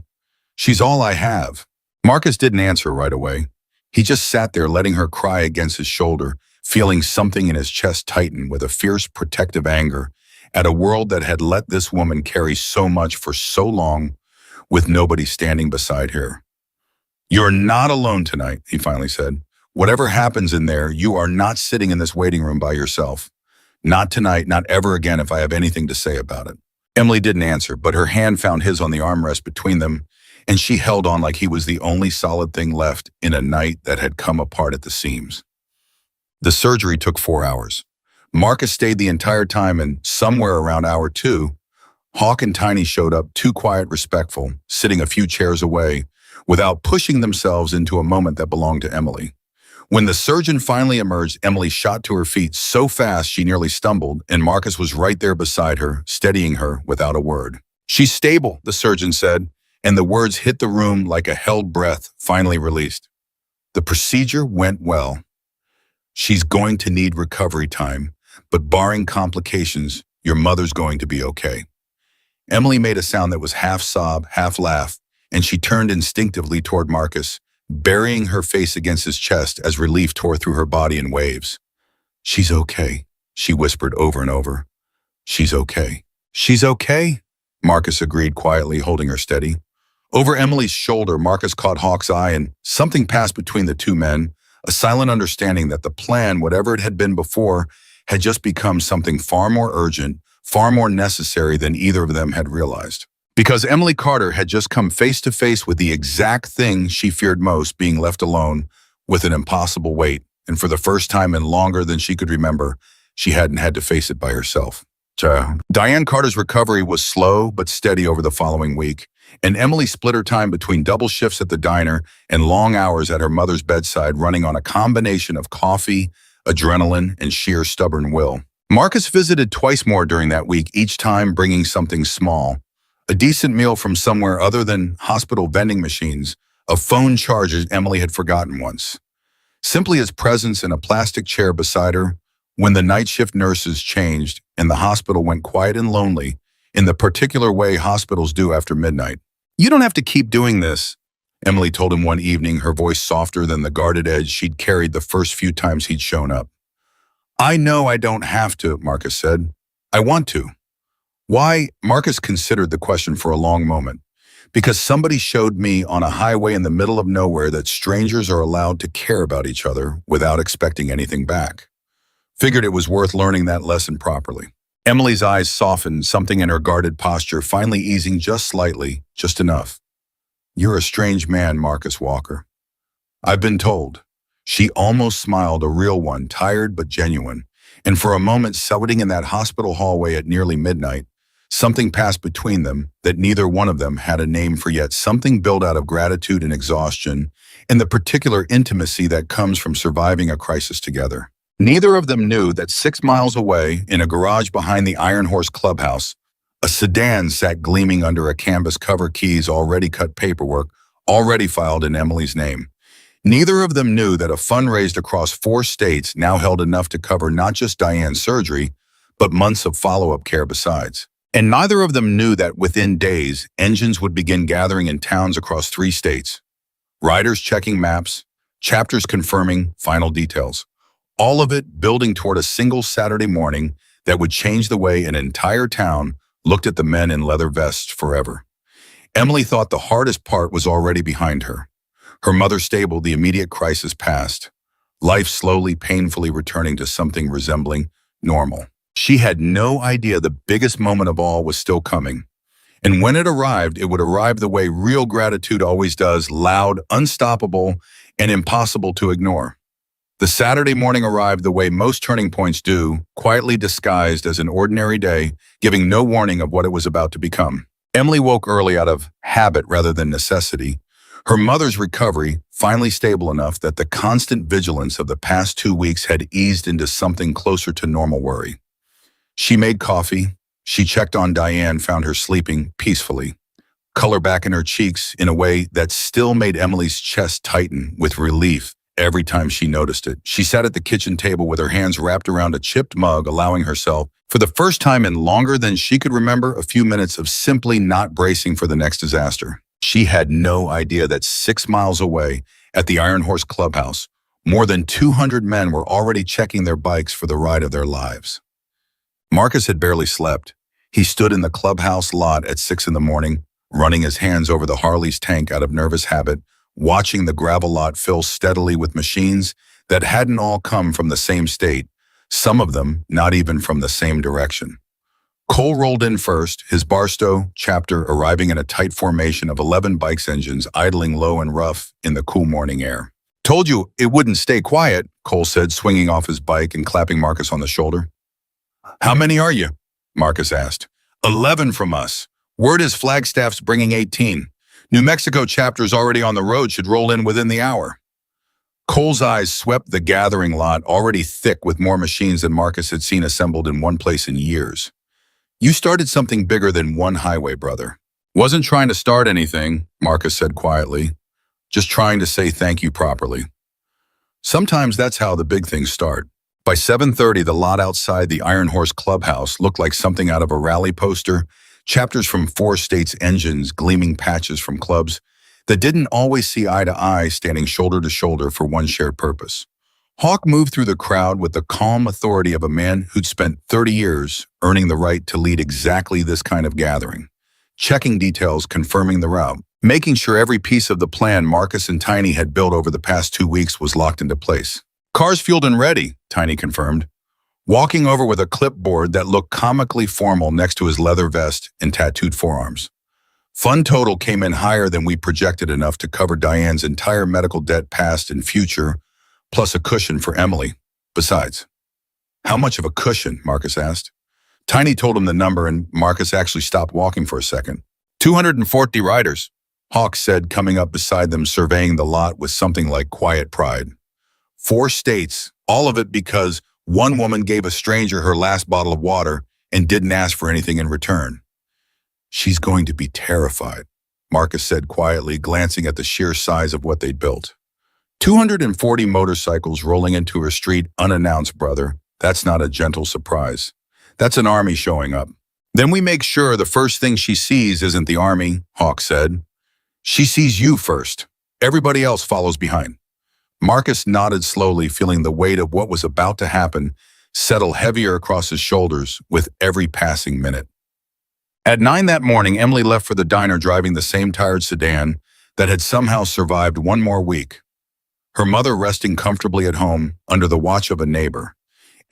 "She's all I have." Marcus didn't answer right away. He just sat there letting her cry against his shoulder, feeling something in his chest tighten with a fierce protective anger at a world that had let this woman carry so much for so long with nobody standing beside her. "You're not alone tonight," he finally said. "Whatever happens in there, you are not sitting in this waiting room by yourself. Not tonight, not ever again if I have anything to say about it." Emily didn't answer, but her hand found his on the armrest between them, and she held on like he was the only solid thing left in a night that had come apart at the seams. The surgery took 4 hours. Marcus stayed the entire time, and somewhere around hour 2, Hawk and Tiny showed up, too quiet, respectful, sitting a few chairs away, without pushing themselves into a moment that belonged to Emily. When the surgeon finally emerged, Emily shot to her feet so fast she nearly stumbled, and Marcus was right there beside her, steadying her without a word. "She's stable," the surgeon said, and the words hit the room like a held breath finally released. "The procedure went well. She's going to need recovery time, but barring complications, your mother's going to be okay." Emily made a sound that was half sob, half laugh, and she turned instinctively toward Marcus, burying her face against his chest as relief tore through her body in waves. "She's okay," she whispered over and over. "She's okay." "She's okay," Marcus agreed quietly, holding her steady. Over Emily's shoulder, Marcus caught Hawk's eye, and something passed between the two men, a silent understanding that the plan, whatever it had been before, had just become something far more urgent, far more necessary than either of them had realized. Because Emily Carter had just come face to face with the exact thing she feared most, being left alone with an impossible weight, and for the first time in longer than she could remember, she hadn't had to face it by herself. Diane Carter's recovery was slow but steady over the following week, and Emily split her time between double shifts at the diner and long hours at her mother's bedside, running on a combination of coffee, adrenaline, and sheer stubborn will. Marcus visited twice more during that week, each time bringing something small. A decent meal from somewhere other than hospital vending machines, a phone charger Emily had forgotten once. Simply his presence in a plastic chair beside her when the night shift nurses changed and the hospital went quiet and lonely in the particular way hospitals do after midnight. "You don't have to keep doing this," Emily told him one evening, her voice softer than the guarded edge she'd carried the first few times he'd shown up. "I know I don't have to," Marcus said. "I want to." "Why?" Marcus considered the question for a long moment. "Because somebody showed me on a highway in the middle of nowhere that strangers are allowed to care about each other without expecting anything back. Figured it was worth learning that lesson properly." Emily's eyes softened, something in her guarded posture finally easing just slightly, just enough. "You're a strange man, Marcus Walker. I've been told." She almost smiled, a real one, tired but genuine. And for a moment, sitting in that hospital hallway at nearly midnight, something passed between them that neither one of them had a name for yet, something built out of gratitude and exhaustion, and the particular intimacy that comes from surviving a crisis together. Neither of them knew that 6 miles away, in a garage behind the Iron Horse Clubhouse, a sedan sat gleaming under a canvas cover, keys already cut, paperwork already filed in Emily's name. Neither of them knew that a fund raised across 4 states now held enough to cover not just Diane's surgery, but months of follow-up care besides. And neither of them knew that within days, engines would begin gathering in towns across 3 states. Riders checking maps, chapters confirming final details. All of it building toward a single Saturday morning that would change the way an entire town looked at the men in leather vests forever. Emily thought the hardest part was already behind her. Her mother stable, the immediate crisis past. Life slowly, painfully returning to something resembling normal. She had no idea the biggest moment of all was still coming. And when it arrived, it would arrive the way real gratitude always does, loud, unstoppable, and impossible to ignore. The Saturday morning arrived the way most turning points do, quietly disguised as an ordinary day, giving no warning of what it was about to become. Emily woke early out of habit rather than necessity. Her mother's recovery finally stable enough that the constant vigilance of the past 2 weeks had eased into something closer to normal worry. She made coffee. She checked on Diane, found her sleeping peacefully. Color back in her cheeks in a way that still made Emily's chest tighten with relief every time she noticed it. She sat at the kitchen table with her hands wrapped around a chipped mug, allowing herself, for the first time in longer than she could remember, a few minutes of simply not bracing for the next disaster. She had no idea that 6 miles away, at the Iron Horse Clubhouse, more than 200 men were already checking their bikes for the ride of their lives. Marcus had barely slept. He stood in the clubhouse lot at 6 in the morning, running his hands over the Harley's tank out of nervous habit, watching the gravel lot fill steadily with machines that hadn't all come from the same state, some of them not even from the same direction. Cole rolled in first, his Barstow chapter arriving in a tight formation of 11 bikes engines idling low and rough in the cool morning air. "Told you it wouldn't stay quiet," Cole said, swinging off his bike and clapping Marcus on the shoulder. "How many are you?" Marcus asked. 11 from us. Word is Flagstaff's bringing 18. New Mexico chapter's already on the road, should roll in within the hour. Cole's eyes swept the gathering lot, already thick with more machines than Marcus had seen assembled in one place in years. You started something bigger than one highway, brother. Wasn't trying to start anything, Marcus said quietly. Just trying to say thank you properly. Sometimes that's how the big things start. By 7:30, the lot outside the Iron Horse Clubhouse looked like something out of a rally poster, chapters from 4 states' engines, gleaming patches from clubs that didn't always see eye to eye, standing shoulder to shoulder for one shared purpose. Hawk moved through the crowd with the calm authority of a man who'd spent 30 years earning the right to lead exactly this kind of gathering, checking details, confirming the route, making sure every piece of the plan Marcus and Tiny had built over the past 2 weeks was locked into place. Cars fueled and ready, Tiny confirmed, walking over with a clipboard that looked comically formal next to his leather vest and tattooed forearms. Fund total came in higher than we projected, enough to cover Diane's entire medical debt past and future, plus a cushion for Emily. Besides, how much of a cushion? Marcus asked. Tiny told him the number, and Marcus actually stopped walking for a second. 240 riders, Hawk said, coming up beside them, surveying the lot with something like quiet pride. 4 states, all of it because one woman gave a stranger her last bottle of water and didn't ask for anything in return. She's going to be terrified, Marcus said quietly, glancing at the sheer size of what they'd built. 240 motorcycles rolling into her street unannounced, brother. That's not a gentle surprise. That's an army showing up. Then we make sure the first thing she sees isn't the army, Hawk said. She sees you first. Everybody else follows behind. Marcus nodded slowly, feeling the weight of what was about to happen settle heavier across his shoulders with every passing minute. At 9 that morning, Emily left for the diner driving the same tired sedan that had somehow survived one more week. Her mother resting comfortably at home under the watch of a neighbor.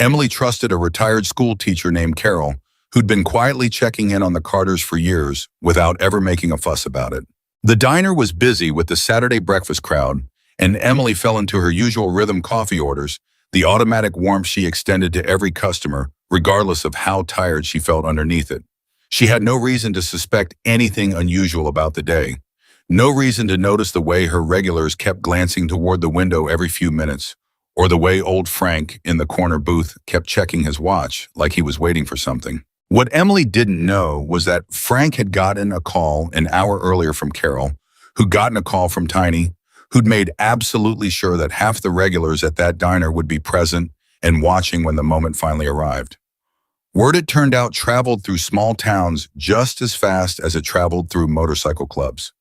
Emily trusted a retired school teacher named Carol, who'd been quietly checking in on the Carters for years without ever making a fuss about it. The diner was busy with the Saturday breakfast crowd, and Emily fell into her usual rhythm: coffee orders, the automatic warmth she extended to every customer, regardless of how tired she felt underneath it. She had no reason to suspect anything unusual about the day. No reason to notice the way her regulars kept glancing toward the window every few minutes, or the way old Frank in the corner booth kept checking his watch like he was waiting for something. What Emily didn't know was that Frank had gotten a call an hour earlier from Carol, who'd gotten a call from Tiny, who'd made absolutely sure that half the regulars at that diner would be present and watching when the moment finally arrived. Word, it turned out, traveled through small towns just as fast as it traveled through motorcycle clubs.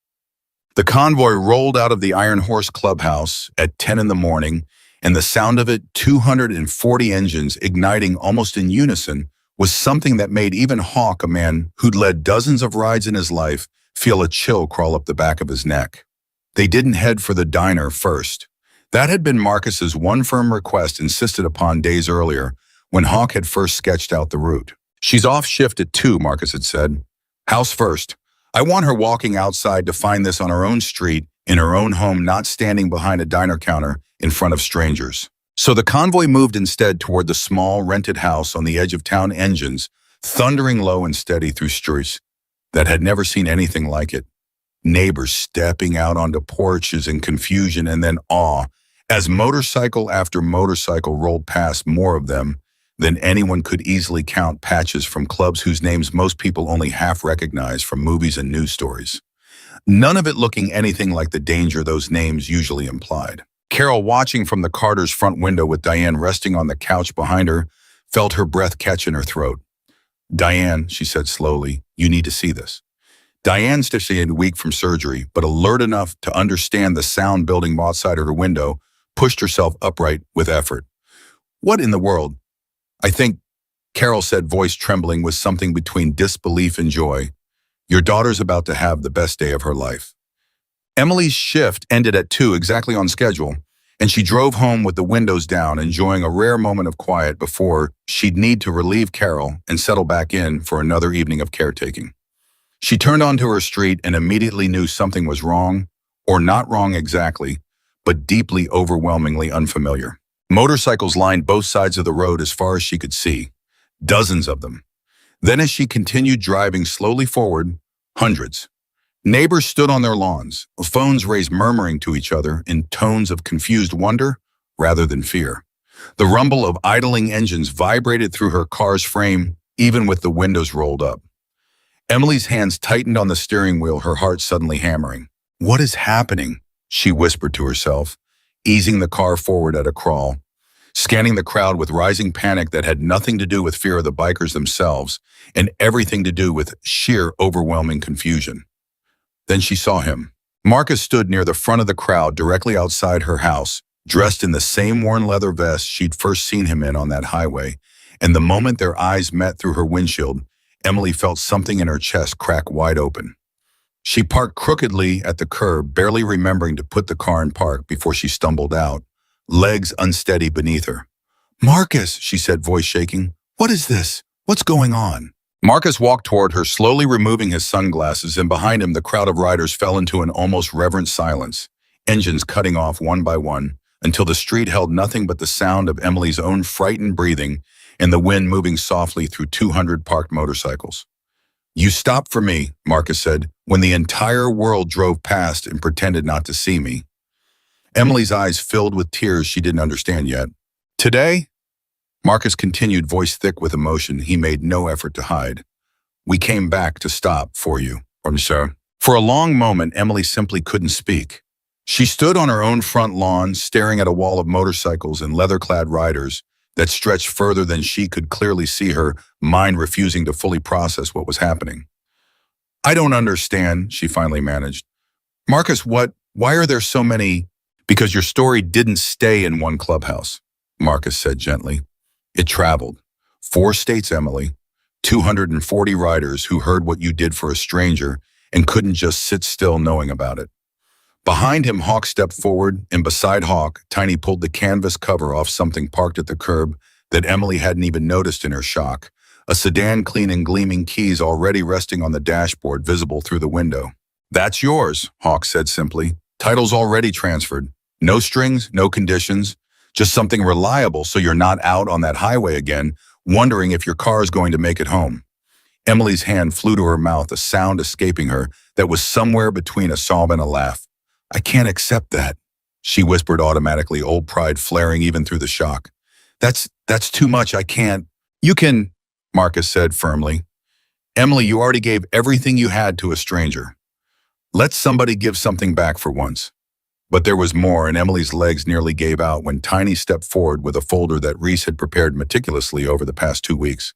The convoy rolled out of the Iron Horse Clubhouse at 10 in the morning, and the sound of it, 240 engines igniting almost in unison, was something that made even Hawk, a man who'd led dozens of rides in his life, feel a chill crawl up the back of his neck. They didn't head for the diner first. That had been Marcus's one firm request, insisted upon days earlier, when Hawk had first sketched out the route. She's off shift at 2, Marcus had said. House first. I want her walking outside to find this on her own street, in her own home, not standing behind a diner counter in front of strangers. So the convoy moved instead toward the small rented house on the edge of town, engines thundering low and steady through streets that had never seen anything like it. Neighbors stepping out onto porches in confusion and then awe as motorcycle after motorcycle rolled past, more of them than anyone could easily count, patches from clubs whose names most people only half recognize from movies and news stories. None of it looking anything like the danger those names usually implied. Carol, watching from the Carter's front window with Diane resting on the couch behind her, felt her breath catch in her throat. Diane, she said slowly, you need to see this. Diane, stiffly weak from surgery, but alert enough to understand the sound building outside her window, pushed herself upright with effort. What in the world? I think, Carol said, voice trembling with something between disbelief and joy. Your daughter's about to have the best day of her life. Emily's shift ended at 2, exactly on schedule, and she drove home with the windows down, enjoying a rare moment of quiet before she'd need to relieve Carol and settle back in for another evening of caretaking. She turned onto her street and immediately knew something was wrong, or not wrong exactly, but deeply, overwhelmingly unfamiliar. Motorcycles lined both sides of the road as far as she could see. Dozens of them. Then as she continued driving slowly forward, hundreds. Neighbors stood on their lawns, phones raised murmuring to each other in tones of confused wonder rather than fear. The rumble of idling engines vibrated through her car's frame, even with the windows rolled up. Emily's hands tightened on the steering wheel, her heart suddenly hammering. "What is happening?" she whispered to herself, easing the car forward at a crawl, scanning the crowd with rising panic that had nothing to do with fear of the bikers themselves and everything to do with sheer overwhelming confusion. Then she saw him. Marcus stood near the front of the crowd directly outside her house, dressed in the same worn leather vest she'd first seen him in on that highway, and the moment their eyes met through her windshield, Emily felt something in her chest crack wide open. She parked crookedly at the curb, barely remembering to put the car in park before she stumbled out, legs unsteady beneath her. "Marcus," she said, voice shaking. "What is this? What's going on?" Marcus walked toward her, slowly removing his sunglasses, and behind him the crowd of riders fell into an almost reverent silence, engines cutting off one by one, until the street held nothing but the sound of Emily's own frightened breathing and the wind moving softly through 200 parked motorcycles. "You stopped for me," Marcus said, when the entire world drove past and pretended not to see me. Emily's eyes filled with tears she didn't understand yet. "Today?" Marcus continued, voice thick with emotion he made no effort to hide. "We came back to stop for you, sir." For a long moment, Emily simply couldn't speak. She stood on her own front lawn, staring at a wall of motorcycles and leather-clad riders that stretched further than she could clearly see, her mind refusing to fully process what was happening. "I don't understand," she finally managed. "Marcus, why are there so many?" "Because your story didn't stay in one clubhouse," Marcus said gently. "It traveled. 4 states, Emily. 240 riders who heard what you did for a stranger and couldn't just sit still knowing about it." Behind him, Hawk stepped forward, and beside Hawk, Tiny pulled the canvas cover off something parked at the curb that Emily hadn't even noticed in her shock, a sedan clean and gleaming, keys already resting on the dashboard visible through the window. "That's yours," Hawk said simply. "Title's already transferred. No strings, no conditions, just something reliable so you're not out on that highway again, wondering if your car is going to make it home." Emily's hand flew to her mouth, a sound escaping her that was somewhere between a sob and a laugh. "I can't accept that," she whispered automatically, old pride flaring even through the shock. That's too much, I can't." "You can," Marcus said firmly. "Emily, you already gave everything you had to a stranger. Let somebody give something back for once." But there was more, and Emily's legs nearly gave out when Tiny stepped forward with a folder that Reese had prepared meticulously over the past 2 weeks.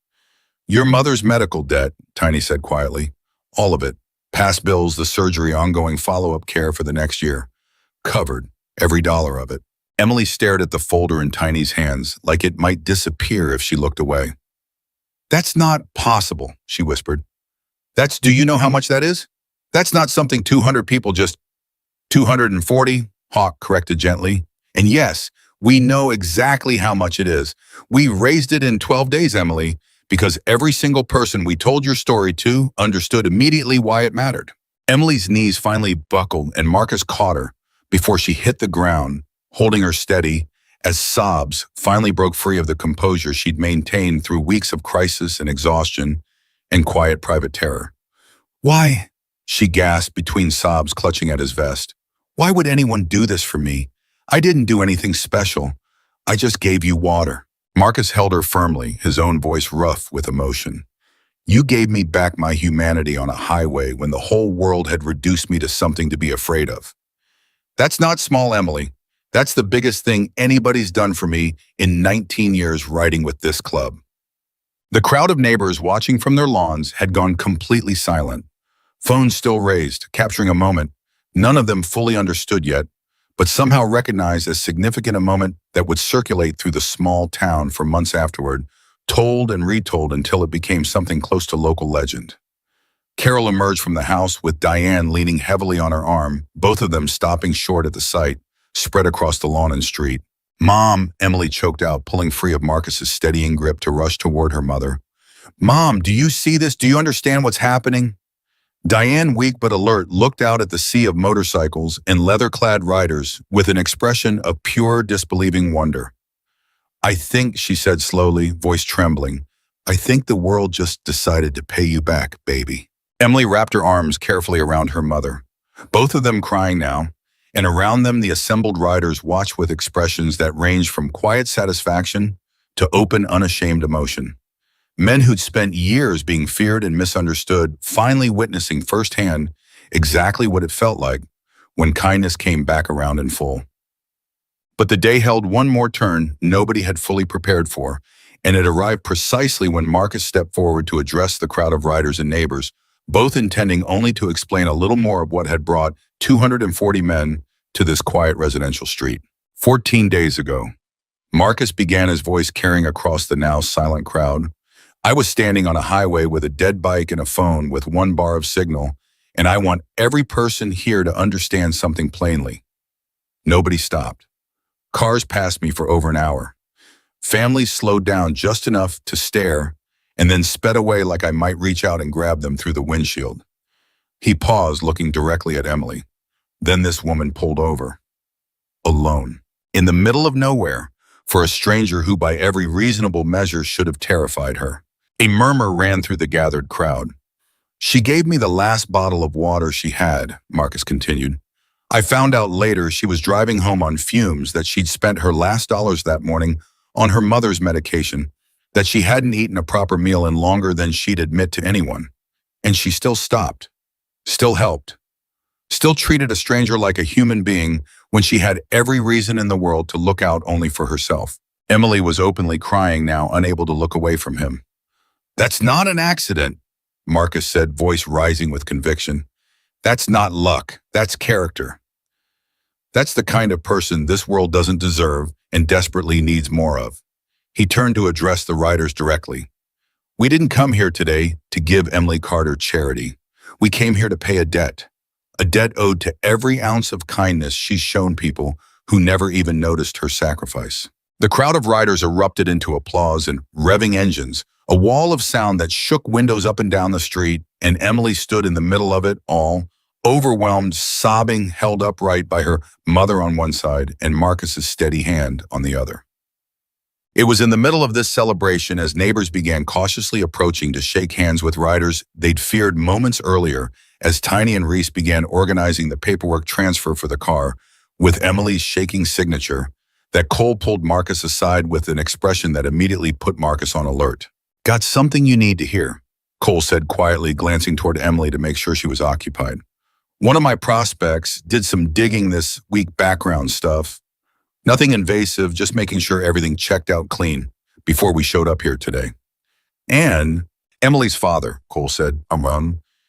"Your mother's medical debt," Tiny said quietly. "All of it. Past bills, the surgery, ongoing follow-up care for the next year. Covered. Every dollar of it." Emily stared at the folder in Tiny's hands, like it might disappear if she looked away. "That's not possible," she whispered. Do you know how much that is? That's not something 200 people just..." 240, Hawk corrected gently. "And yes, we know exactly how much it is. We raised it in 12 days, Emily, because every single person we told your story to understood immediately why it mattered." Emily's knees finally buckled, and Marcus caught her before she hit the ground, holding her steady as sobs finally broke free of the composure she'd maintained through weeks of crisis and exhaustion and quiet private terror. "Why?" she gasped between sobs, clutching at his vest. "Why would anyone do this for me? I didn't do anything special. I just gave you water." Marcus held her firmly, his own voice rough with emotion. "You gave me back my humanity on a highway when the whole world had reduced me to something to be afraid of. That's not small, Emily. That's the biggest thing anybody's done for me in 19 years riding with this club." The crowd of neighbors watching from their lawns had gone completely silent. Phones still raised, capturing a moment none of them fully understood yet, but somehow recognized as significant, a moment that would circulate through the small town for months afterward, told and retold until it became something close to local legend. Carol emerged from the house with Diane leaning heavily on her arm, both of them stopping short at the sight, spread across the lawn and street. "Mom," Emily choked out, pulling free of Marcus's steadying grip to rush toward her mother. "Mom, do you see this? Do you understand what's happening?" Diane, weak but alert, looked out at the sea of motorcycles and leather-clad riders with an expression of pure disbelieving wonder. "I think," she said slowly, voice trembling, I think the world just decided to pay you back, baby. Emily wrapped her arms carefully around her mother, both of them crying now, and around them the assembled riders watched with expressions that ranged from quiet satisfaction to open, unashamed emotion. Men who'd spent years being feared and misunderstood, finally witnessing firsthand exactly what it felt like when kindness came back around in full. But the day held one more turn nobody had fully prepared for, and it arrived precisely when Marcus stepped forward to address the crowd of riders and neighbors, both intending only to explain a little more of what had brought 240 men to this quiet residential street. 14 days ago, Marcus began, his voice carrying across the now silent crowd. I was standing on a highway with a dead bike and a phone with one bar of signal, and I want every person here to understand something plainly. Nobody stopped. Cars passed me for over an hour. Families slowed down just enough to stare and then sped away like I might reach out and grab them through the windshield. He paused, looking directly at Emily. Then this woman pulled over. Alone. In the middle of nowhere, for a stranger who by every reasonable measure should have terrified her. A murmur ran through the gathered crowd. She gave me the last bottle of water she had, Marcus continued. I found out later she was driving home on fumes, that she'd spent her last dollars that morning on her mother's medication, that she hadn't eaten a proper meal in longer than she'd admit to anyone. And she still stopped, still helped, still treated a stranger like a human being when she had every reason in the world to look out only for herself. Emily was openly crying now, unable to look away from him. That's not an accident, Marcus said, voice rising with conviction. That's not luck, that's character. That's the kind of person this world doesn't deserve and desperately needs more of. He turned to address the riders directly. We didn't come here today to give Emily Carter charity. We came here to pay a debt owed to every ounce of kindness she's shown people who never even noticed her sacrifice. The crowd of riders erupted into applause and revving engines, a wall of sound that shook windows up and down the street, and Emily stood in the middle of it all, overwhelmed, sobbing, held upright by her mother on one side and Marcus's steady hand on the other. It was in the middle of this celebration, as neighbors began cautiously approaching to shake hands with riders they'd feared moments earlier, as Tiny and Reese began organizing the paperwork transfer for the car, with Emily's shaking signature, that Cole pulled Marcus aside with an expression that immediately put Marcus on alert. Got something you need to hear, Cole said quietly, glancing toward Emily to make sure she was occupied. One of my prospects did some digging this week, background stuff. Nothing invasive, just making sure everything checked out clean before we showed up here today. And Emily's father, Cole said,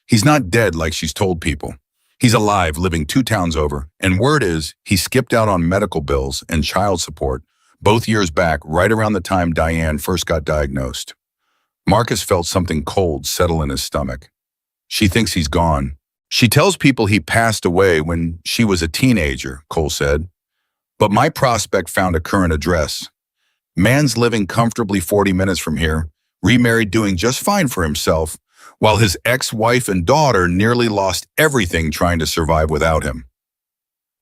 he's not dead like she's told people. He's alive, living 2 towns over, and word is he skipped out on medical bills and child support both years back, right around the time Diane first got diagnosed. Marcus felt something cold settle in his stomach. She thinks he's gone. She tells people he passed away when she was a teenager, Cole said. But my prospect found a current address. Man's living comfortably 40 minutes from here, remarried, doing just fine for himself, while his ex-wife and daughter nearly lost everything trying to survive without him.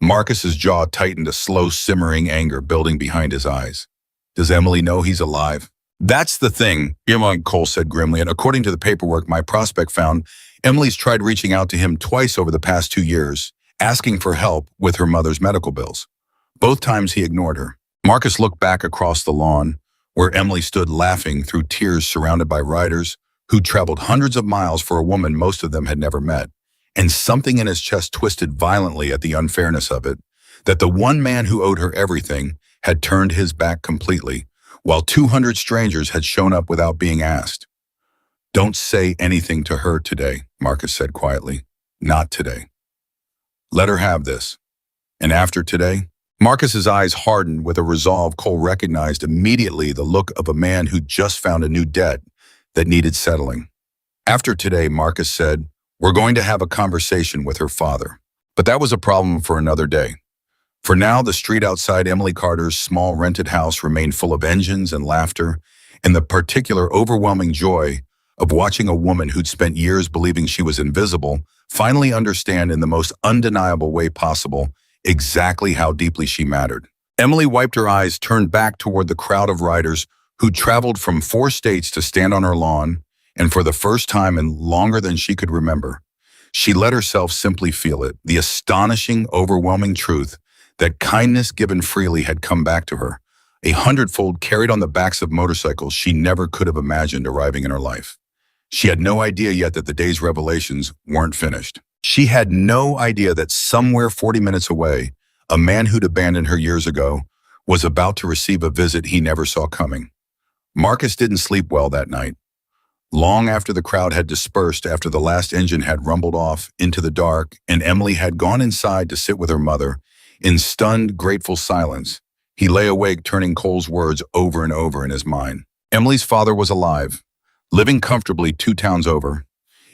Marcus's jaw tightened, a slow simmering anger building behind his eyes. Does Emily know he's alive? That's the thing, Cole said grimly, and according to the paperwork my prospect found, Emily's tried reaching out to him twice over the past 2 years, asking for help with her mother's medical bills. Both times he ignored her. Marcus looked back across the lawn, where Emily stood laughing through tears, surrounded by riders who'd traveled hundreds of miles for a woman most of them had never met, and something in his chest twisted violently at the unfairness of it, that the one man who owed her everything had turned his back completely, while 200 strangers had shown up without being asked. Don't say anything to her today, Marcus said quietly. Not today. Let her have this. And after today? Marcus's eyes hardened with a resolve Cole recognized immediately, the look of a man who just found a new debt that needed settling. After today, Marcus said, we're going to have a conversation with her father. But that was a problem for another day. For now, the street outside Emily Carter's small rented house remained full of engines and laughter, and the particular overwhelming joy of watching a woman who'd spent years believing she was invisible finally understand in the most undeniable way possible exactly how deeply she mattered. Emily wiped her eyes, turned back toward the crowd of riders who traveled from 4 states to stand on her lawn, and for the first time in longer than she could remember, she let herself simply feel it, the astonishing, overwhelming truth that kindness given freely had come back to her, a hundredfold carried on the backs of motorcycles she never could have imagined arriving in her life. She had no idea yet that the day's revelations weren't finished. She had no idea that somewhere 40 minutes away, a man who'd abandoned her years ago was about to receive a visit he never saw coming. Marcus didn't sleep well that night. Long after the crowd had dispersed, after the last engine had rumbled off into the dark and Emily had gone inside to sit with her mother, in stunned, grateful silence, he lay awake turning Cole's words over and over in his mind. Emily's father was alive, living comfortably 2 towns over,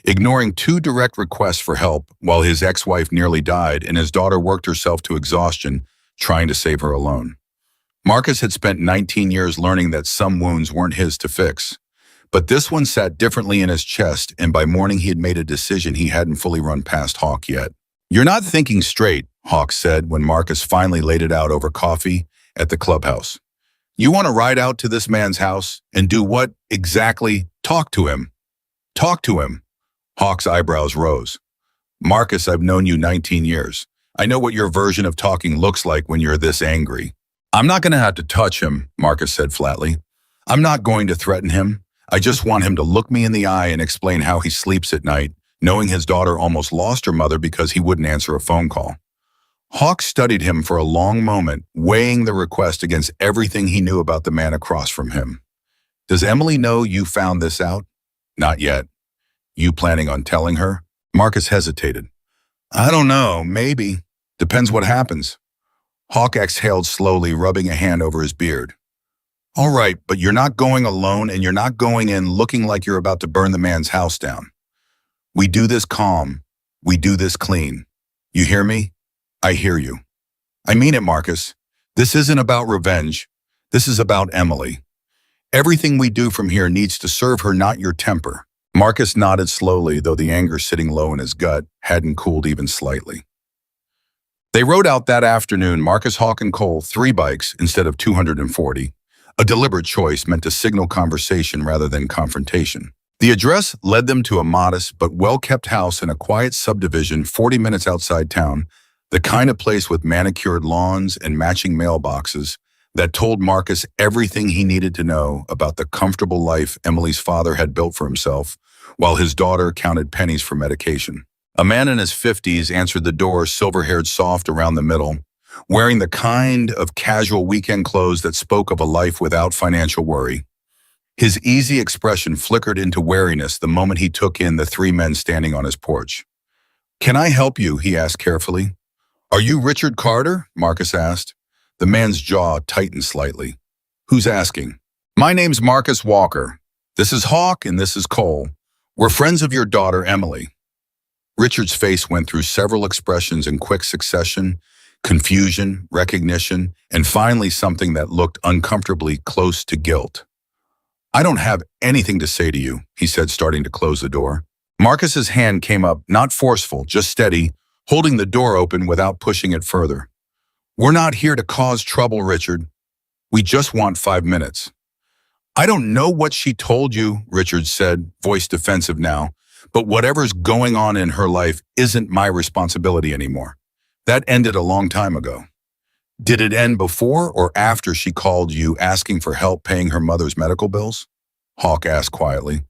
ignoring 2 direct requests for help while his ex-wife nearly died and his daughter worked herself to exhaustion trying to save her alone. Marcus had spent 19 years learning that some wounds weren't his to fix. But this one sat differently in his chest, and by morning he had made a decision he hadn't fully run past Hawk yet. "You're not thinking straight," Hawk said when Marcus finally laid it out over coffee at the clubhouse. "You want to ride out to this man's house and do what exactly? Talk to him. Talk to him." Hawk's eyebrows rose. "Marcus, I've known you 19 years. I know what your version of talking looks like when you're this angry." "I'm not going to have to touch him," Marcus said flatly. "I'm not going to threaten him. I just want him to look me in the eye and explain how he sleeps at night, knowing his daughter almost lost her mother because he wouldn't answer a phone call." Hawk studied him for a long moment, weighing the request against everything he knew about the man across from him. "Does Emily know you found this out?" "Not yet." "You planning on telling her?" Marcus hesitated. "I don't know, maybe. Depends what happens." Hawk exhaled slowly, rubbing a hand over his beard. "All right, but you're not going alone and you're not going in looking like you're about to burn the man's house down. We do this calm. We do this clean. You hear me?" "I hear you." "I mean it, Marcus. This isn't about revenge. This is about Emily. Everything we do from here needs to serve her, not your temper." Marcus nodded slowly, though the anger sitting low in his gut hadn't cooled even slightly. They rode out that afternoon, Marcus, Hawk, and Cole, 3 bikes instead of 240. A deliberate choice meant to signal conversation rather than confrontation. The address led them to a modest but well-kept house in a quiet subdivision 40 minutes outside town, the kind of place with manicured lawns and matching mailboxes that told Marcus everything he needed to know about the comfortable life Emily's father had built for himself, while his daughter counted pennies for medication. A man in his 50s answered the door, silver-haired, soft around the middle, wearing the kind of casual weekend clothes that spoke of a life without financial worry. His easy expression flickered into wariness the moment he took in the 3 men standing on his porch. "Can I help you?" he asked carefully. "Are you Richard Carter?" Marcus asked. The man's jaw tightened slightly. "Who's asking?" "My name's Marcus Walker. This is Hawk and this is Cole. We're friends of your daughter, Emily." Richard's face went through several expressions in quick succession: confusion, recognition, and finally something that looked uncomfortably close to guilt. "I don't have anything to say to you," he said, starting to close the door. Marcus's hand came up, not forceful, just steady, holding the door open without pushing it further. "We're not here to cause trouble, Richard. We just want 5 minutes." "I don't know what she told you," Richard said, voice defensive now, "but whatever's going on in her life isn't my responsibility anymore. That ended a long time ago." "Did it end before or after she called you asking for help paying her mother's medical bills?" Hawk asked quietly.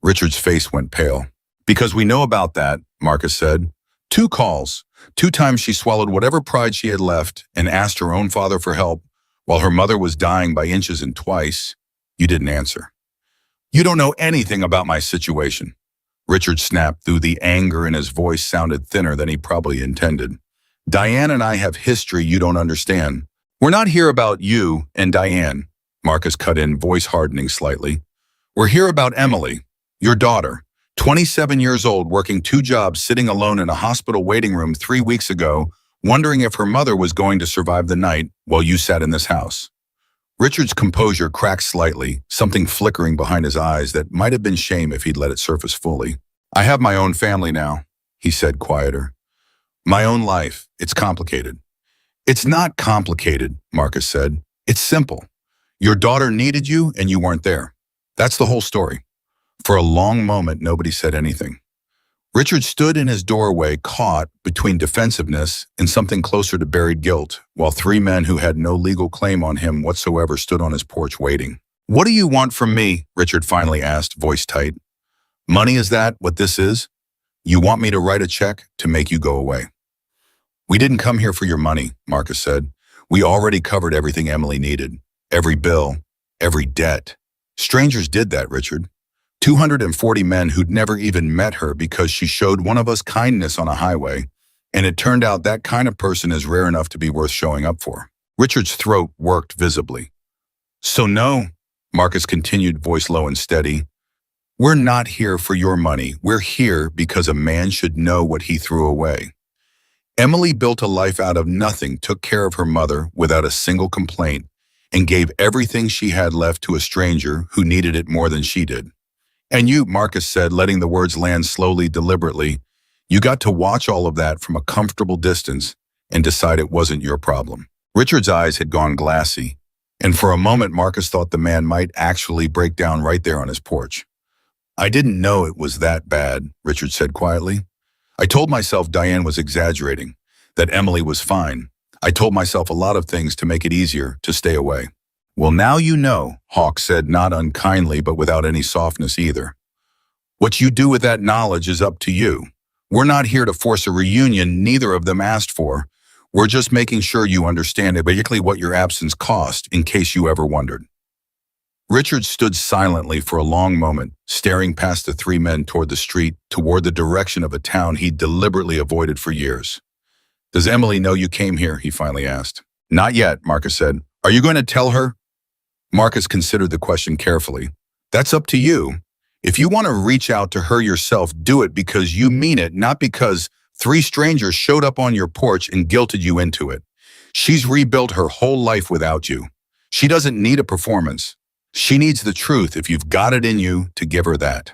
Richard's face went pale. "Because we know about that," Marcus said. 2 calls, 2 times she swallowed whatever pride she had left and asked her own father for help while her mother was dying by inches, and twice you didn't answer. "You don't know anything about my situation." Richard snapped, though the anger in his voice sounded thinner than he probably intended. "Diane and I have history you don't understand. We're not here about you and Diane," Marcus cut in, voice hardening slightly. "We're here about Emily, your daughter, 27 years old, working 2 jobs, sitting alone in a hospital waiting room 3 weeks ago, wondering if her mother was going to survive the night while you sat in this house." Richard's composure cracked slightly, something flickering behind his eyes that might have been shame if he'd let it surface fully. "I have my own family now," he said, quieter. "My own life. It's complicated." "It's not complicated," Marcus said. "It's simple. Your daughter needed you and you weren't there. That's the whole story. For a long moment, nobody said anything. Richard stood in his doorway, caught between defensiveness and something closer to buried guilt, while three men who had no legal claim on him whatsoever stood on his porch waiting. "What do you want from me?" Richard finally asked, voice tight. "Money, is that what this is? You want me to write a check to make you go away?" "We didn't come here for your money," Marcus said. "We already covered everything Emily needed. Every bill, every debt. Strangers did that, Richard. 240 men who'd never even met her because she showed one of us kindness on a highway, and it turned out that kind of person is rare enough to be worth showing up for." Richard's throat worked visibly. "So no," Marcus continued, voice low and steady, "we're not here for your money. We're here because a man should know what he threw away. Emily built a life out of nothing, took care of her mother without a single complaint, and gave everything she had left to a stranger who needed it more than she did. And you," Marcus said, letting the words land slowly, deliberately, "you got to watch all of that from a comfortable distance and decide it wasn't your problem." Richard's eyes had gone glassy, and for a moment Marcus thought the man might actually break down right there on his porch. "I didn't know it was that bad," Richard said quietly. "I told myself Diane was exaggerating, that Emily was fine. I told myself a lot of things to make it easier to stay away." "Well, now you know," Hawk said, not unkindly but without any softness either. "What you do with that knowledge is up to you. We're not here to force a reunion neither of them asked for. We're just making sure you understand exactly what your absence cost, in case you ever wondered." Richard stood silently for a long moment, staring past the three men toward the street, toward the direction of a town he'd deliberately avoided for years. "Does Emily know you came here?" he finally asked. "Not yet," Marcus said. "Are you going to tell her?" Marcus considered the question carefully. "That's up to you. If you want to reach out to her yourself, do it because you mean it, not because three strangers showed up on your porch and guilted you into it. She's rebuilt her whole life without you. She doesn't need a performance. She needs the truth if you've got it in you to give her that."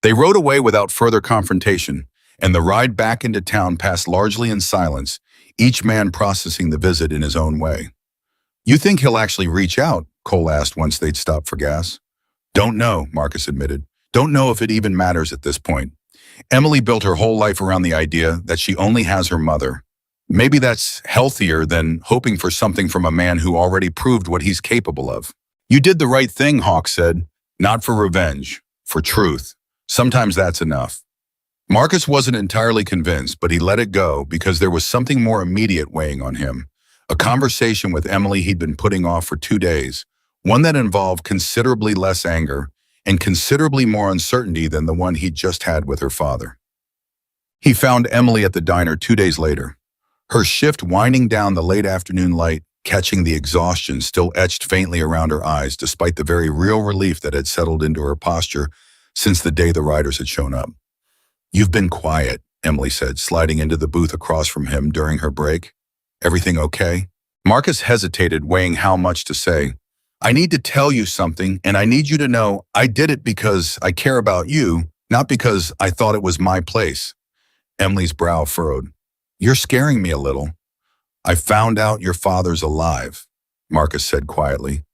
They rode away without further confrontation, and the ride back into town passed largely in silence, each man processing the visit in his own way. "You think he'll actually reach out?" Cole asked once they'd stopped for gas. "Don't know," Marcus admitted. "Don't know if it even matters at this point. Emily built her whole life around the idea that she only has her mother. Maybe that's healthier than hoping for something from a man who already proved what he's capable of." "You did the right thing," Hawk said. "Not for revenge, for truth. Sometimes that's enough." Marcus wasn't entirely convinced, but he let it go because there was something more immediate weighing on him. A conversation with Emily he'd been putting off for 2 days, one that involved considerably less anger and considerably more uncertainty than the one he'd just had with her father. He found Emily at the diner 2 days later, her shift winding down the late afternoon light, catching the exhaustion still etched faintly around her eyes despite the very real relief that had settled into her posture since the day the riders had shown up. "You've been quiet," Emily said, sliding into the booth across from him during her break. "Everything okay?" Marcus hesitated, weighing how much to say. "I need to tell you something, and I need you to know I did it because I care about you, not because I thought it was my place." Emily's brow furrowed. "You're scaring me a little." "I found out your father's alive," Marcus said quietly,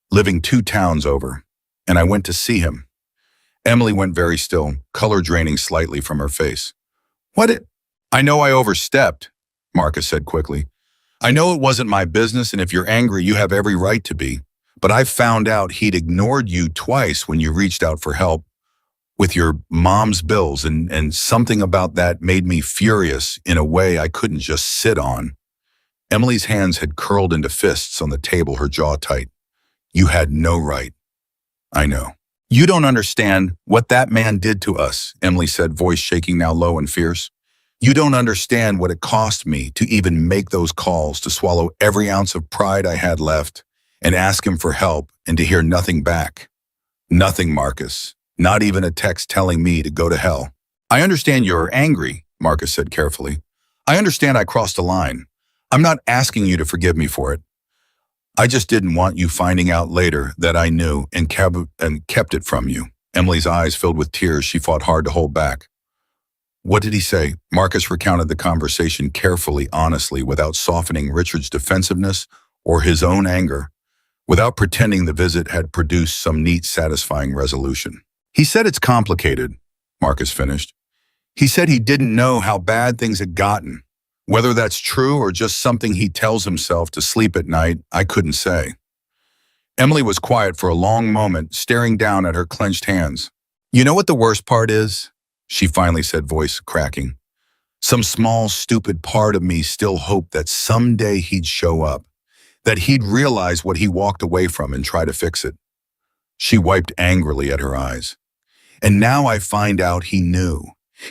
"living 2 towns over, and I went to see him." Emily went very still, color draining slightly from her face. "What? I know I overstepped," Marcus said quickly. "I know it wasn't my business, and if you're angry, you have every right to be. But I found out he'd ignored you twice when you reached out for help with your mom's bills, and something about that made me furious in a way I couldn't just sit on." Emily's hands had curled into fists on the table, her jaw tight. "You had no right." "I know." "You don't understand what that man did to us," Emily said, voice shaking now low and fierce. "You don't understand what it cost me to even make those calls, to swallow every ounce of pride I had left and ask him for help and to hear nothing back. Nothing, Marcus. Not even a text telling me to go to hell." "I understand you're angry," Marcus said carefully. "I understand I crossed a line. I'm not asking you to forgive me for it. I just didn't want you finding out later that I knew and kept it from you." Emily's eyes filled with tears she fought hard to hold back. "What did he say?" Marcus recounted the conversation carefully, honestly, without softening Richard's defensiveness or his own anger. without pretending the visit had produced some neat, satisfying resolution. He said it's complicated, Marcus finished. He said he didn't know how bad things had gotten. Whether that's true or just something he tells himself to sleep at night, I couldn't say. Emily was quiet for a long moment, staring down at her clenched hands. You know what the worst part is? She finally said, voice cracking. Some small, stupid part of me still hoped that someday he'd show up, that he'd realize what he walked away from and try to fix it. She wiped angrily at her eyes. And now I find out he knew.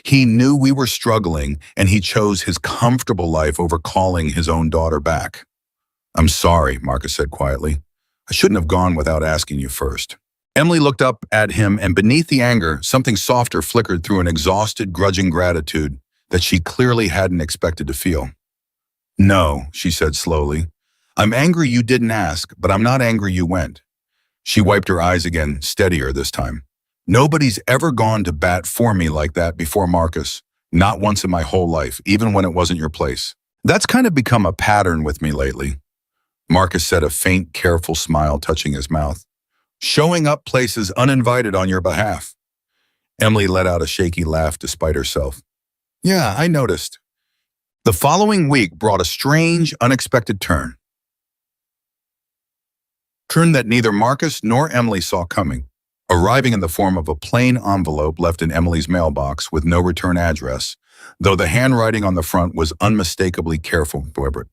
He knew we were struggling, and he chose his comfortable life over calling his own daughter back. I'm sorry, Marcus said quietly. I shouldn't have gone without asking you first. Emily looked up at him, and beneath the anger, something softer flickered through an exhausted, grudging gratitude that she clearly hadn't expected to feel. No, she said slowly. I'm angry you didn't ask, but I'm not angry you went. She wiped her eyes again, steadier this time. Nobody's ever gone to bat for me like that before, Marcus. Not once in my whole life, even when it wasn't your place. That's kind of become a pattern with me lately. Marcus said, a faint, careful smile touching his mouth. Showing up places uninvited on your behalf. Emily let out a shaky laugh despite herself. Yeah, I noticed. The following week brought a strange, unexpected turn. Turn that neither Marcus nor Emily saw coming, arriving in the form of a plain envelope left in Emily's mailbox with no return address, though the handwriting on the front was unmistakably careful, deliberate.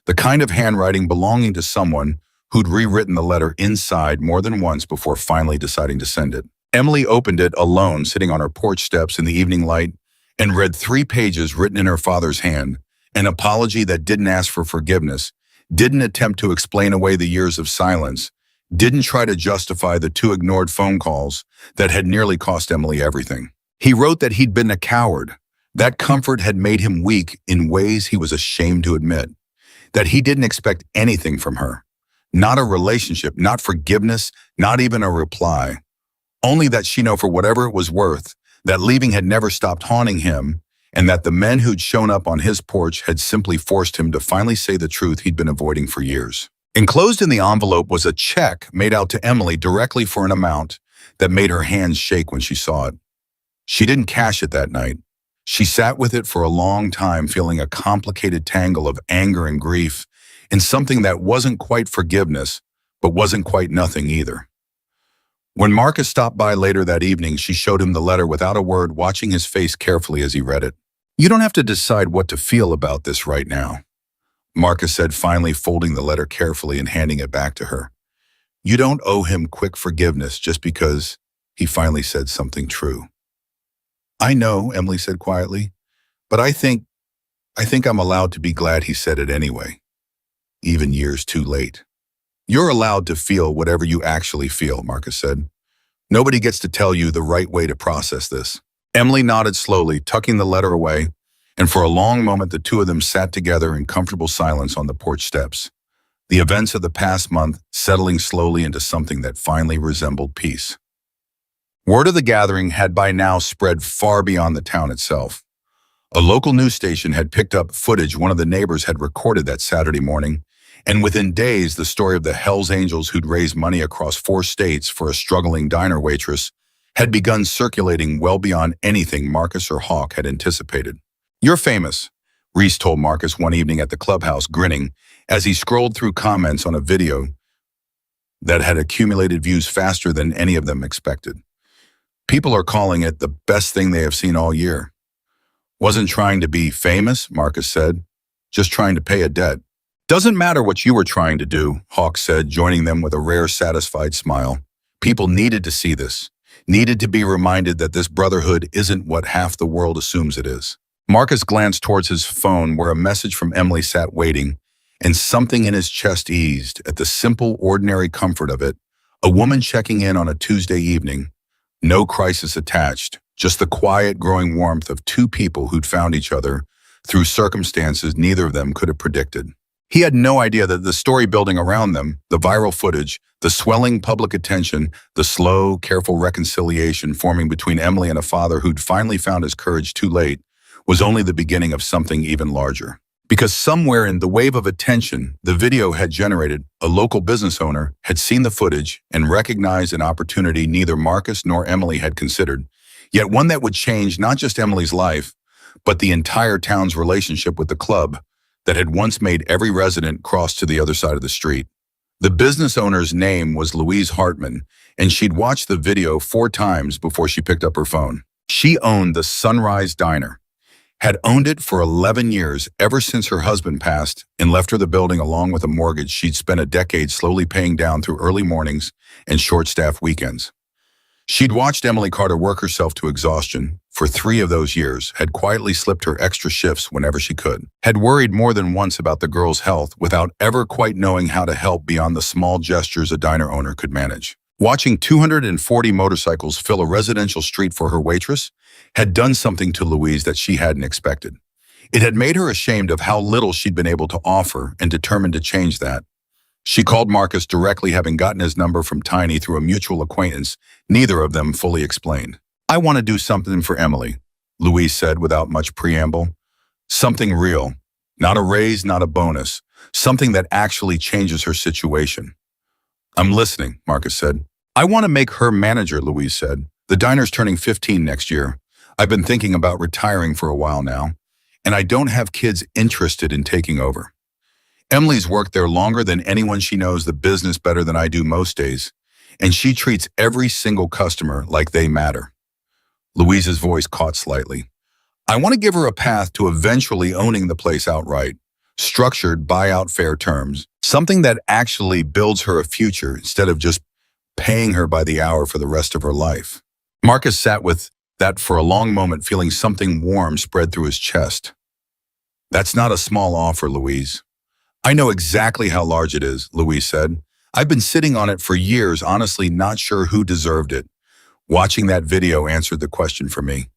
The kind of handwriting belonging to someone who'd rewritten the letter inside more than once before finally deciding to send it. Emily opened it alone, sitting on her porch steps in the evening light, and read 3 pages written in her father's hand, an apology that didn't ask for forgiveness, didn't attempt to explain away the years of silence, didn't try to justify the 2 ignored phone calls that had nearly cost Emily everything. He wrote that he'd been a coward. That comfort had made him weak in ways he was ashamed to admit. That he didn't expect anything from her. Not a relationship, not forgiveness, not even a reply. Only that she know for whatever it was worth, that leaving had never stopped haunting him, and that the men who'd shown up on his porch had simply forced him to finally say the truth he'd been avoiding for years. Enclosed in the envelope was a check made out to Emily directly for an amount that made her hands shake when she saw it. She didn't cash it that night. She sat with it for a long time, feeling a complicated tangle of anger and grief in something that wasn't quite forgiveness, but wasn't quite nothing either. When Marcus stopped by later that evening, she showed him the letter without a word, watching his face carefully as he read it. You don't have to decide what to feel about this right now, Marcus said, finally folding the letter carefully and handing it back to her. You don't owe him quick forgiveness just because he finally said something true. I know, Emily said quietly, but I think I'm allowed to be glad he said it anyway, even years too late. You're allowed to feel whatever you actually feel, Marcus said. Nobody gets to tell you the right way to process this. Emily nodded slowly, tucking the letter away, and for a long moment the two of them sat together in comfortable silence on the porch steps, the events of the past month settling slowly into something that finally resembled peace. Word of the gathering had by now spread far beyond the town itself. A local news station had picked up footage one of the neighbors had recorded that Saturday morning, and within days the story of the Hells Angels who'd raised money across 4 states for a struggling diner waitress had begun circulating well beyond anything Marcus or Hawk had anticipated. You're famous, Reese told Marcus one evening at the clubhouse, grinning, as he scrolled through comments on a video that had accumulated views faster than any of them expected. People are calling it the best thing they have seen all year. Wasn't trying to be famous, Marcus said, just trying to pay a debt. Doesn't matter what you were trying to do, Hawk said, joining them with a rare, satisfied smile. People needed to see this, needed to be reminded that this brotherhood isn't what half the world assumes it is. Marcus glanced towards his phone where a message from Emily sat waiting, and something in his chest eased at the simple, ordinary comfort of it. A woman checking in on a Tuesday evening. No crisis attached, just the quiet, growing warmth of 2 people who'd found each other through circumstances neither of them could have predicted. He had no idea that the story building around them, the viral footage, the swelling public attention, the slow, careful reconciliation forming between Emily and a father who'd finally found his courage too late, was only the beginning of something even larger. Because somewhere in the wave of attention the video had generated, a local business owner had seen the footage and recognized an opportunity neither Marcus nor Emily had considered, yet one that would change not just Emily's life, but the entire town's relationship with the club that had once made every resident cross to the other side of the street. The business owner's name was Louise Hartman, and she'd watched the video 4 times before she picked up her phone. She owned the Sunrise Diner, had owned it for 11 years, ever since her husband passed and left her the building along with a mortgage she'd spent a decade slowly paying down through early mornings and short-staffed weekends. She'd watched Emily Carter work herself to exhaustion for 3 of those years, had quietly slipped her extra shifts whenever she could, had worried more than once about the girl's health without ever quite knowing how to help beyond the small gestures a diner owner could manage. Watching 240 motorcycles fill a residential street for her waitress had done something to Louise that she hadn't expected. It had made her ashamed of how little she'd been able to offer and determined to change that. She called Marcus directly, having gotten his number from Tiny through a mutual acquaintance neither of them fully explained. "I want to do something for Emily," Louise said without much preamble. "Something real. Not a raise, not a bonus. Something that actually changes her situation." "I'm listening," Marcus said. "I want to make her manager," Louise said. "The diner's turning 15 next year. I've been thinking about retiring for a while now, and I don't have kids interested in taking over. Emily's worked there longer than anyone. She knows the business better than I do most days, and she treats every single customer like they matter." Louise's voice caught slightly. "I want to give her a path to eventually owning the place outright. Structured buyout fair terms. Something that actually builds her a future instead of just paying her by the hour for the rest of her life." Marcus sat with that for a long moment, feeling something warm spread through his chest. "That's not a small offer, Louise." "I know exactly how large it is," Louise said. "I've been sitting on it for years, honestly not sure who deserved it. Watching that video answered the question for me."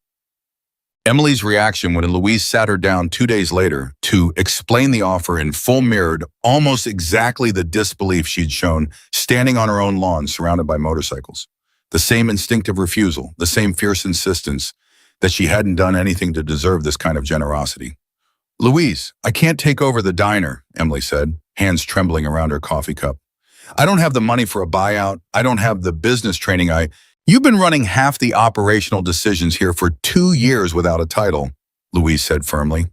Emily's reaction when Louise sat her down 2 days later to explain the offer in full mirrored almost exactly the disbelief she'd shown standing on her own lawn surrounded by motorcycles. The same instinctive refusal, the same fierce insistence that she hadn't done anything to deserve this kind of generosity. "Louise, I can't take over the diner," Emily said, hands trembling around her coffee cup. "I don't have the money for a buyout. I don't have the business training. You've been running half the operational decisions here for 2 years without a title," Louise said firmly.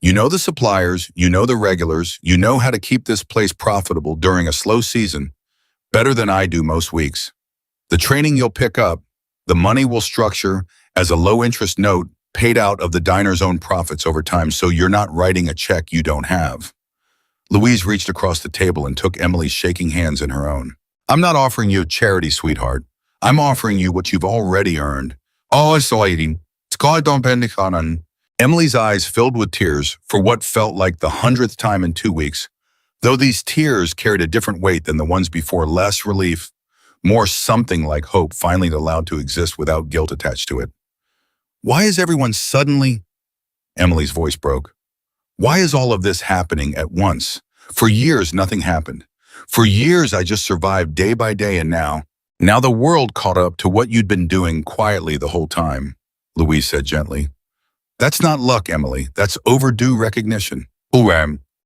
"You know the suppliers, you know the regulars, you know how to keep this place profitable during a slow season, better than I do most weeks. The training you'll pick up, the money we'll structure as a low-interest note paid out of the diner's own profits over time, so you're not writing a check you don't have." Louise reached across the table and took Emily's shaking hands in her own. "I'm not offering you a charity, sweetheart. I'm offering you what you've already earned." "Oh, it's exciting. Emily's eyes filled with tears for what felt like the 100th time in 2 weeks, though these tears carried a different weight than the ones before, less relief, more something like hope finally allowed to exist without guilt attached to it. "Why is everyone suddenly—" Emily's voice broke. "Why is all of this happening at once? For years, nothing happened. For years, I just survived day by day, and now the world caught up to what you'd been doing quietly the whole time," Louise said gently. "That's not luck, Emily. That's overdue recognition."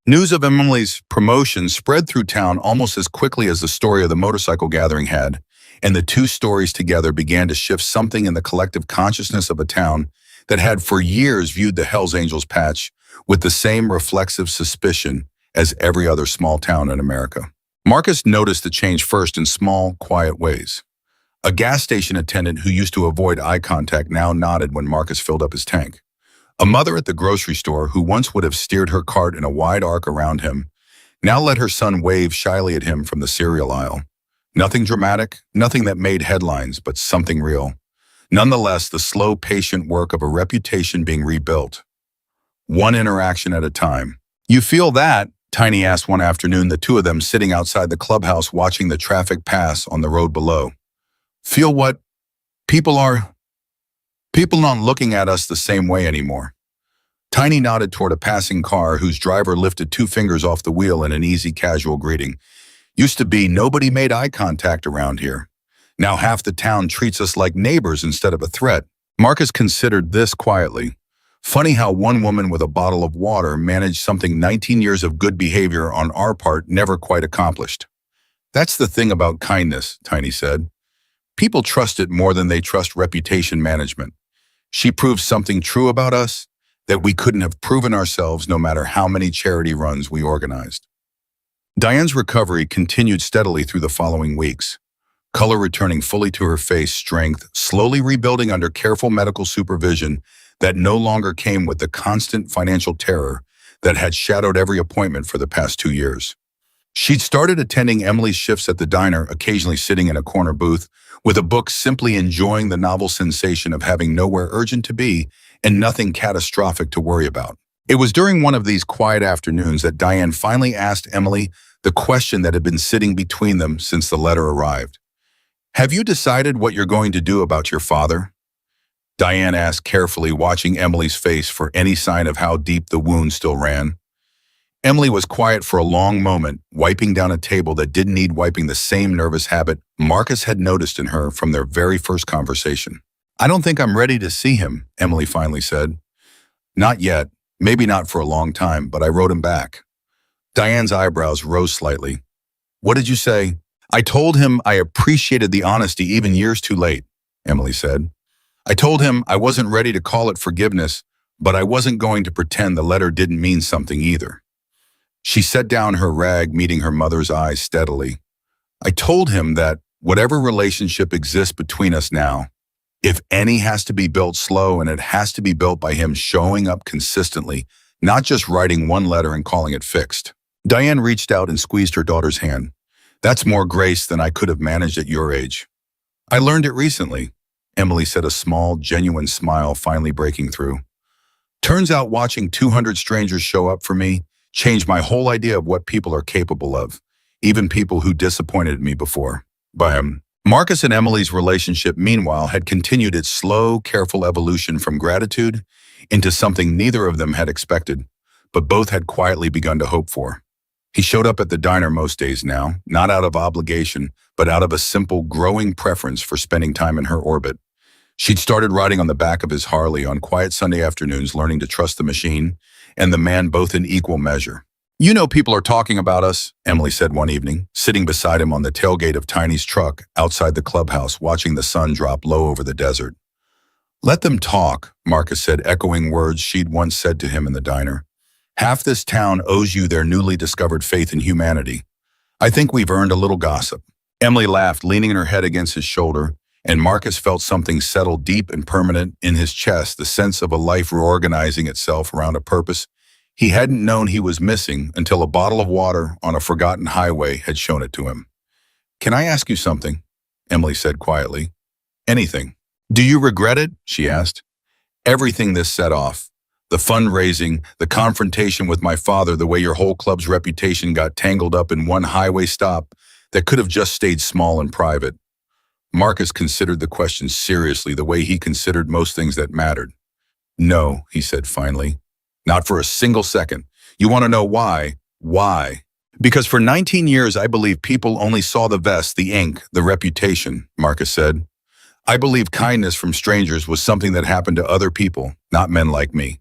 News of Emily's promotion spread through town almost as quickly as the story of the motorcycle gathering had, and the 2 stories together began to shift something in the collective consciousness of a town that had for years viewed the Hells Angels patch with the same reflexive suspicion as every other small town in America. Marcus noticed the change first in small, quiet ways. A gas station attendant who used to avoid eye contact now nodded when Marcus filled up his tank. A mother at the grocery store who once would have steered her cart in a wide arc around him now let her son wave shyly at him from the cereal aisle. Nothing dramatic, nothing that made headlines, but something real. Nonetheless, the slow, patient work of a reputation being rebuilt. One interaction at a time. "You feel that?" Tiny asked one afternoon, the 2 of them sitting outside the clubhouse watching the traffic pass on the road below. "Feel what? People aren't looking at us the same way anymore." Tiny nodded toward a passing car whose driver lifted 2 fingers off the wheel in an easy, casual greeting. "Used to be nobody made eye contact around here. Now half the town treats us like neighbors instead of a threat." Marcus considered this quietly. Funny how one woman with a bottle of water managed something 19 years of good behavior on our part never quite accomplished. That's the thing about kindness, Tiny said. People trust it more than they trust reputation management. She proved something true about us that we couldn't have proven ourselves no matter how many charity runs we organized. Diane's recovery continued steadily through the following weeks. Color returning fully to her face, strength slowly rebuilding under careful medical supervision that no longer came with the constant financial terror that had shadowed every appointment for the past 2 years. She'd started attending Emily's shifts at the diner, occasionally sitting in a corner booth with a book, simply enjoying the novel sensation of having nowhere urgent to be and nothing catastrophic to worry about. It was during one of these quiet afternoons that Diane finally asked Emily the question that had been sitting between them since the letter arrived. "Have you decided what you're going to do about your father?" Diane asked carefully, watching Emily's face for any sign of how deep the wound still ran. Emily was quiet for a long moment, wiping down a table that didn't need wiping, the same nervous habit Marcus had noticed in her from their very first conversation. "I don't think I'm ready to see him," Emily finally said. "Not yet, maybe not for a long time, but I wrote him back." Diane's eyebrows rose slightly. "What did you say?" "I told him I appreciated the honesty even years too late," Emily said. "I told him I wasn't ready to call it forgiveness, but I wasn't going to pretend the letter didn't mean something either." She set down her rag, meeting her mother's eyes steadily. "I told him that whatever relationship exists between us now, if any has to be built slow, and it has to be built by him showing up consistently, not just writing one letter and calling it fixed." Diane reached out and squeezed her daughter's hand. "That's more grace than I could have managed at your age." "I learned it recently," Emily said, a small, genuine smile finally breaking through. "Turns out watching 200 strangers show up for me changed my whole idea of what people are capable of, even people who disappointed me before." Marcus and Emily's relationship, meanwhile, had continued its slow, careful evolution from gratitude into something neither of them had expected, but both had quietly begun to hope for. He showed up at the diner most days now, not out of obligation, but out of a simple, growing preference for spending time in her orbit. She'd started riding on the back of his Harley on quiet Sunday afternoons, learning to trust the machine and the man both in equal measure. "You know people are talking about us," Emily said one evening, sitting beside him on the tailgate of Tiny's truck outside the clubhouse, watching the sun drop low over the desert. "Let them talk," Marcus said, echoing words she'd once said to him in the diner. "Half this town owes you their newly discovered faith in humanity. I think we've earned a little gossip." Emily laughed, leaning her head against his shoulder, and Marcus felt something settle deep and permanent in his chest, the sense of a life reorganizing itself around a purpose he hadn't known he was missing until a bottle of water on a forgotten highway had shown it to him. "Can I ask you something?" Emily said quietly. "Anything." "Do you regret it?" she asked. "Everything this set off. The fundraising, the confrontation with my father, the way your whole club's reputation got tangled up in one highway stop that could have just stayed small and private." Marcus considered the question seriously, the way he considered most things that mattered. "No," he said finally. "Not for a single second. You want to know why? Why? Because for 19 years I believe people only saw the vest, the ink, the reputation," Marcus said. "I believe kindness from strangers was something that happened to other people, not men like me.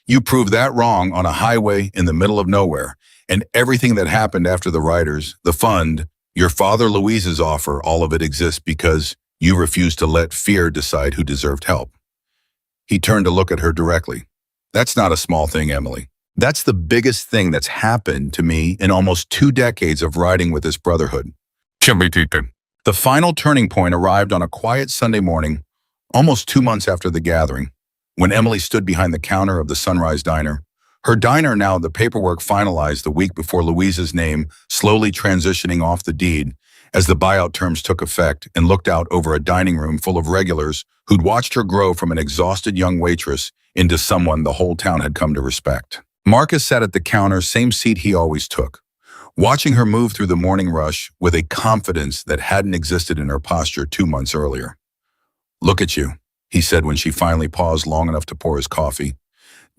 You proved that wrong on a highway in the middle of nowhere, and everything that happened after the writers, the fund, your father Louise's offer, all of it exists because you refused to let fear decide who deserved help." He turned to look at her directly. "That's not a small thing, Emily. That's the biggest thing that's happened to me in almost 2 decades of riding with this Brotherhood." The final turning point arrived on a quiet Sunday morning, almost 2 months after the gathering, when Emily stood behind the counter of the Sunrise Diner. Her diner, now the paperwork finalized the week before Louise's name, slowly transitioning off the deed as the buyout terms took effect, and looked out over a dining room full of regulars who'd watched her grow from an exhausted young waitress into someone the whole town had come to respect. Marcus sat at the counter, same seat he always took, watching her move through the morning rush with a confidence that hadn't existed in her posture 2 months earlier. "Look at you," he said when she finally paused long enough to pour his coffee.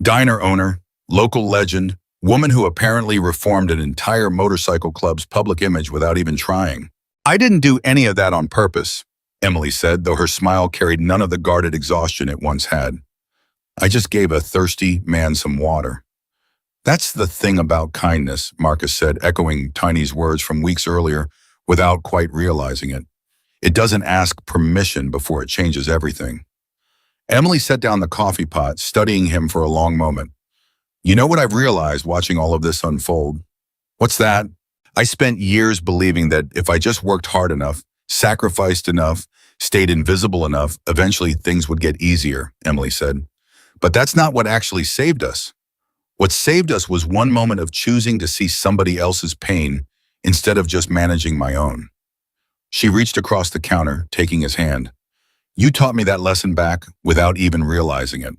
"Diner owner, local legend, woman who apparently reformed an entire motorcycle club's public image without even trying." "I didn't do any of that on purpose," Emily said, though her smile carried none of the guarded exhaustion it once had. I just gave a thirsty man some water. That's the thing about kindness, Marcus said, echoing Tiny's words from weeks earlier without quite realizing it. It doesn't ask permission before it changes everything. Emily set down the coffee pot, studying him for a long moment. You know what I've realized watching all of this unfold? What's that? I spent years believing that if I just worked hard enough, sacrificed enough, stayed invisible enough, eventually things would get easier, Emily said. But that's not what actually saved us. What saved us was one moment of choosing to see somebody else's pain instead of just managing my own. She reached across the counter, taking his hand. You taught me that lesson back without even realizing it.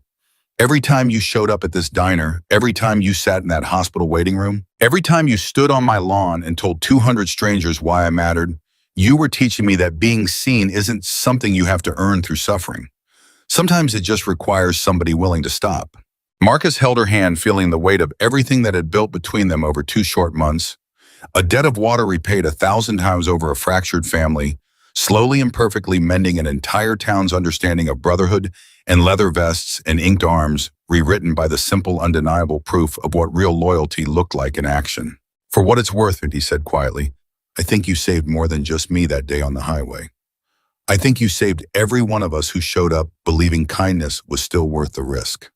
Every time you showed up at this diner, every time you sat in that hospital waiting room, every time you stood on my lawn and told 200 strangers why I mattered, you were teaching me that being seen isn't something you have to earn through suffering. Sometimes it just requires somebody willing to stop. Marcus held her hand, feeling the weight of everything that had built between them over 2 short months. A debt of water repaid 1,000 times over a fractured family, slowly and perfectly mending an entire town's understanding of brotherhood and leather vests and inked arms, rewritten by the simple, undeniable proof of what real loyalty looked like in action. For what it's worth, he said quietly, I think you saved more than just me that day on the highway. I think you saved every one of us who showed up believing kindness was still worth the risk.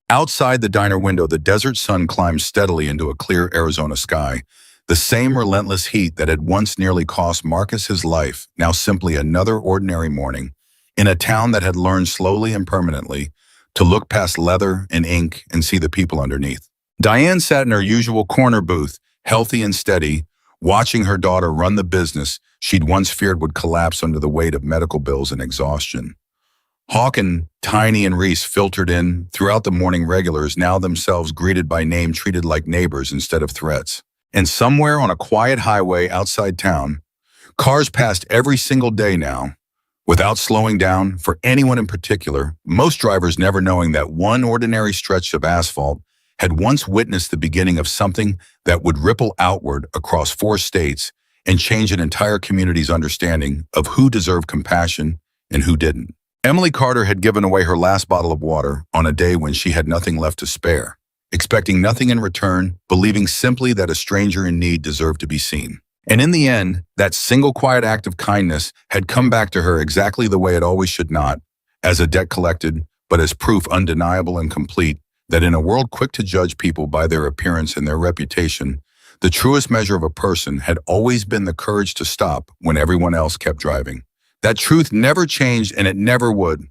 Outside the diner window, the desert sun climbed steadily into a clear Arizona sky. The same relentless heat that had once nearly cost Marcus his life, now simply another ordinary morning, in a town that had learned slowly and permanently to look past leather and ink and see the people underneath. Diane sat in her usual corner booth, healthy and steady, watching her daughter run the business she'd once feared would collapse under the weight of medical bills and exhaustion. Hawk and Tiny and Reese filtered in throughout the morning regulars, now themselves greeted by name, treated like neighbors instead of threats. And somewhere on a quiet highway outside town, cars passed every single day now, without slowing down for anyone in particular, most drivers never knowing that one ordinary stretch of asphalt had once witnessed the beginning of something that would ripple outward across 4 states and change an entire community's understanding of who deserved compassion and who didn't. Emily Carter had given away her last bottle of water on a day when she had nothing left to spare, expecting nothing in return, believing simply that a stranger in need deserved to be seen. And in the end, that single quiet act of kindness had come back to her exactly the way it always should not, as a debt collected, but as proof undeniable and complete that in a world quick to judge people by their appearance and their reputation, the truest measure of a person had always been the courage to stop when everyone else kept driving. That truth never changed, and it never would.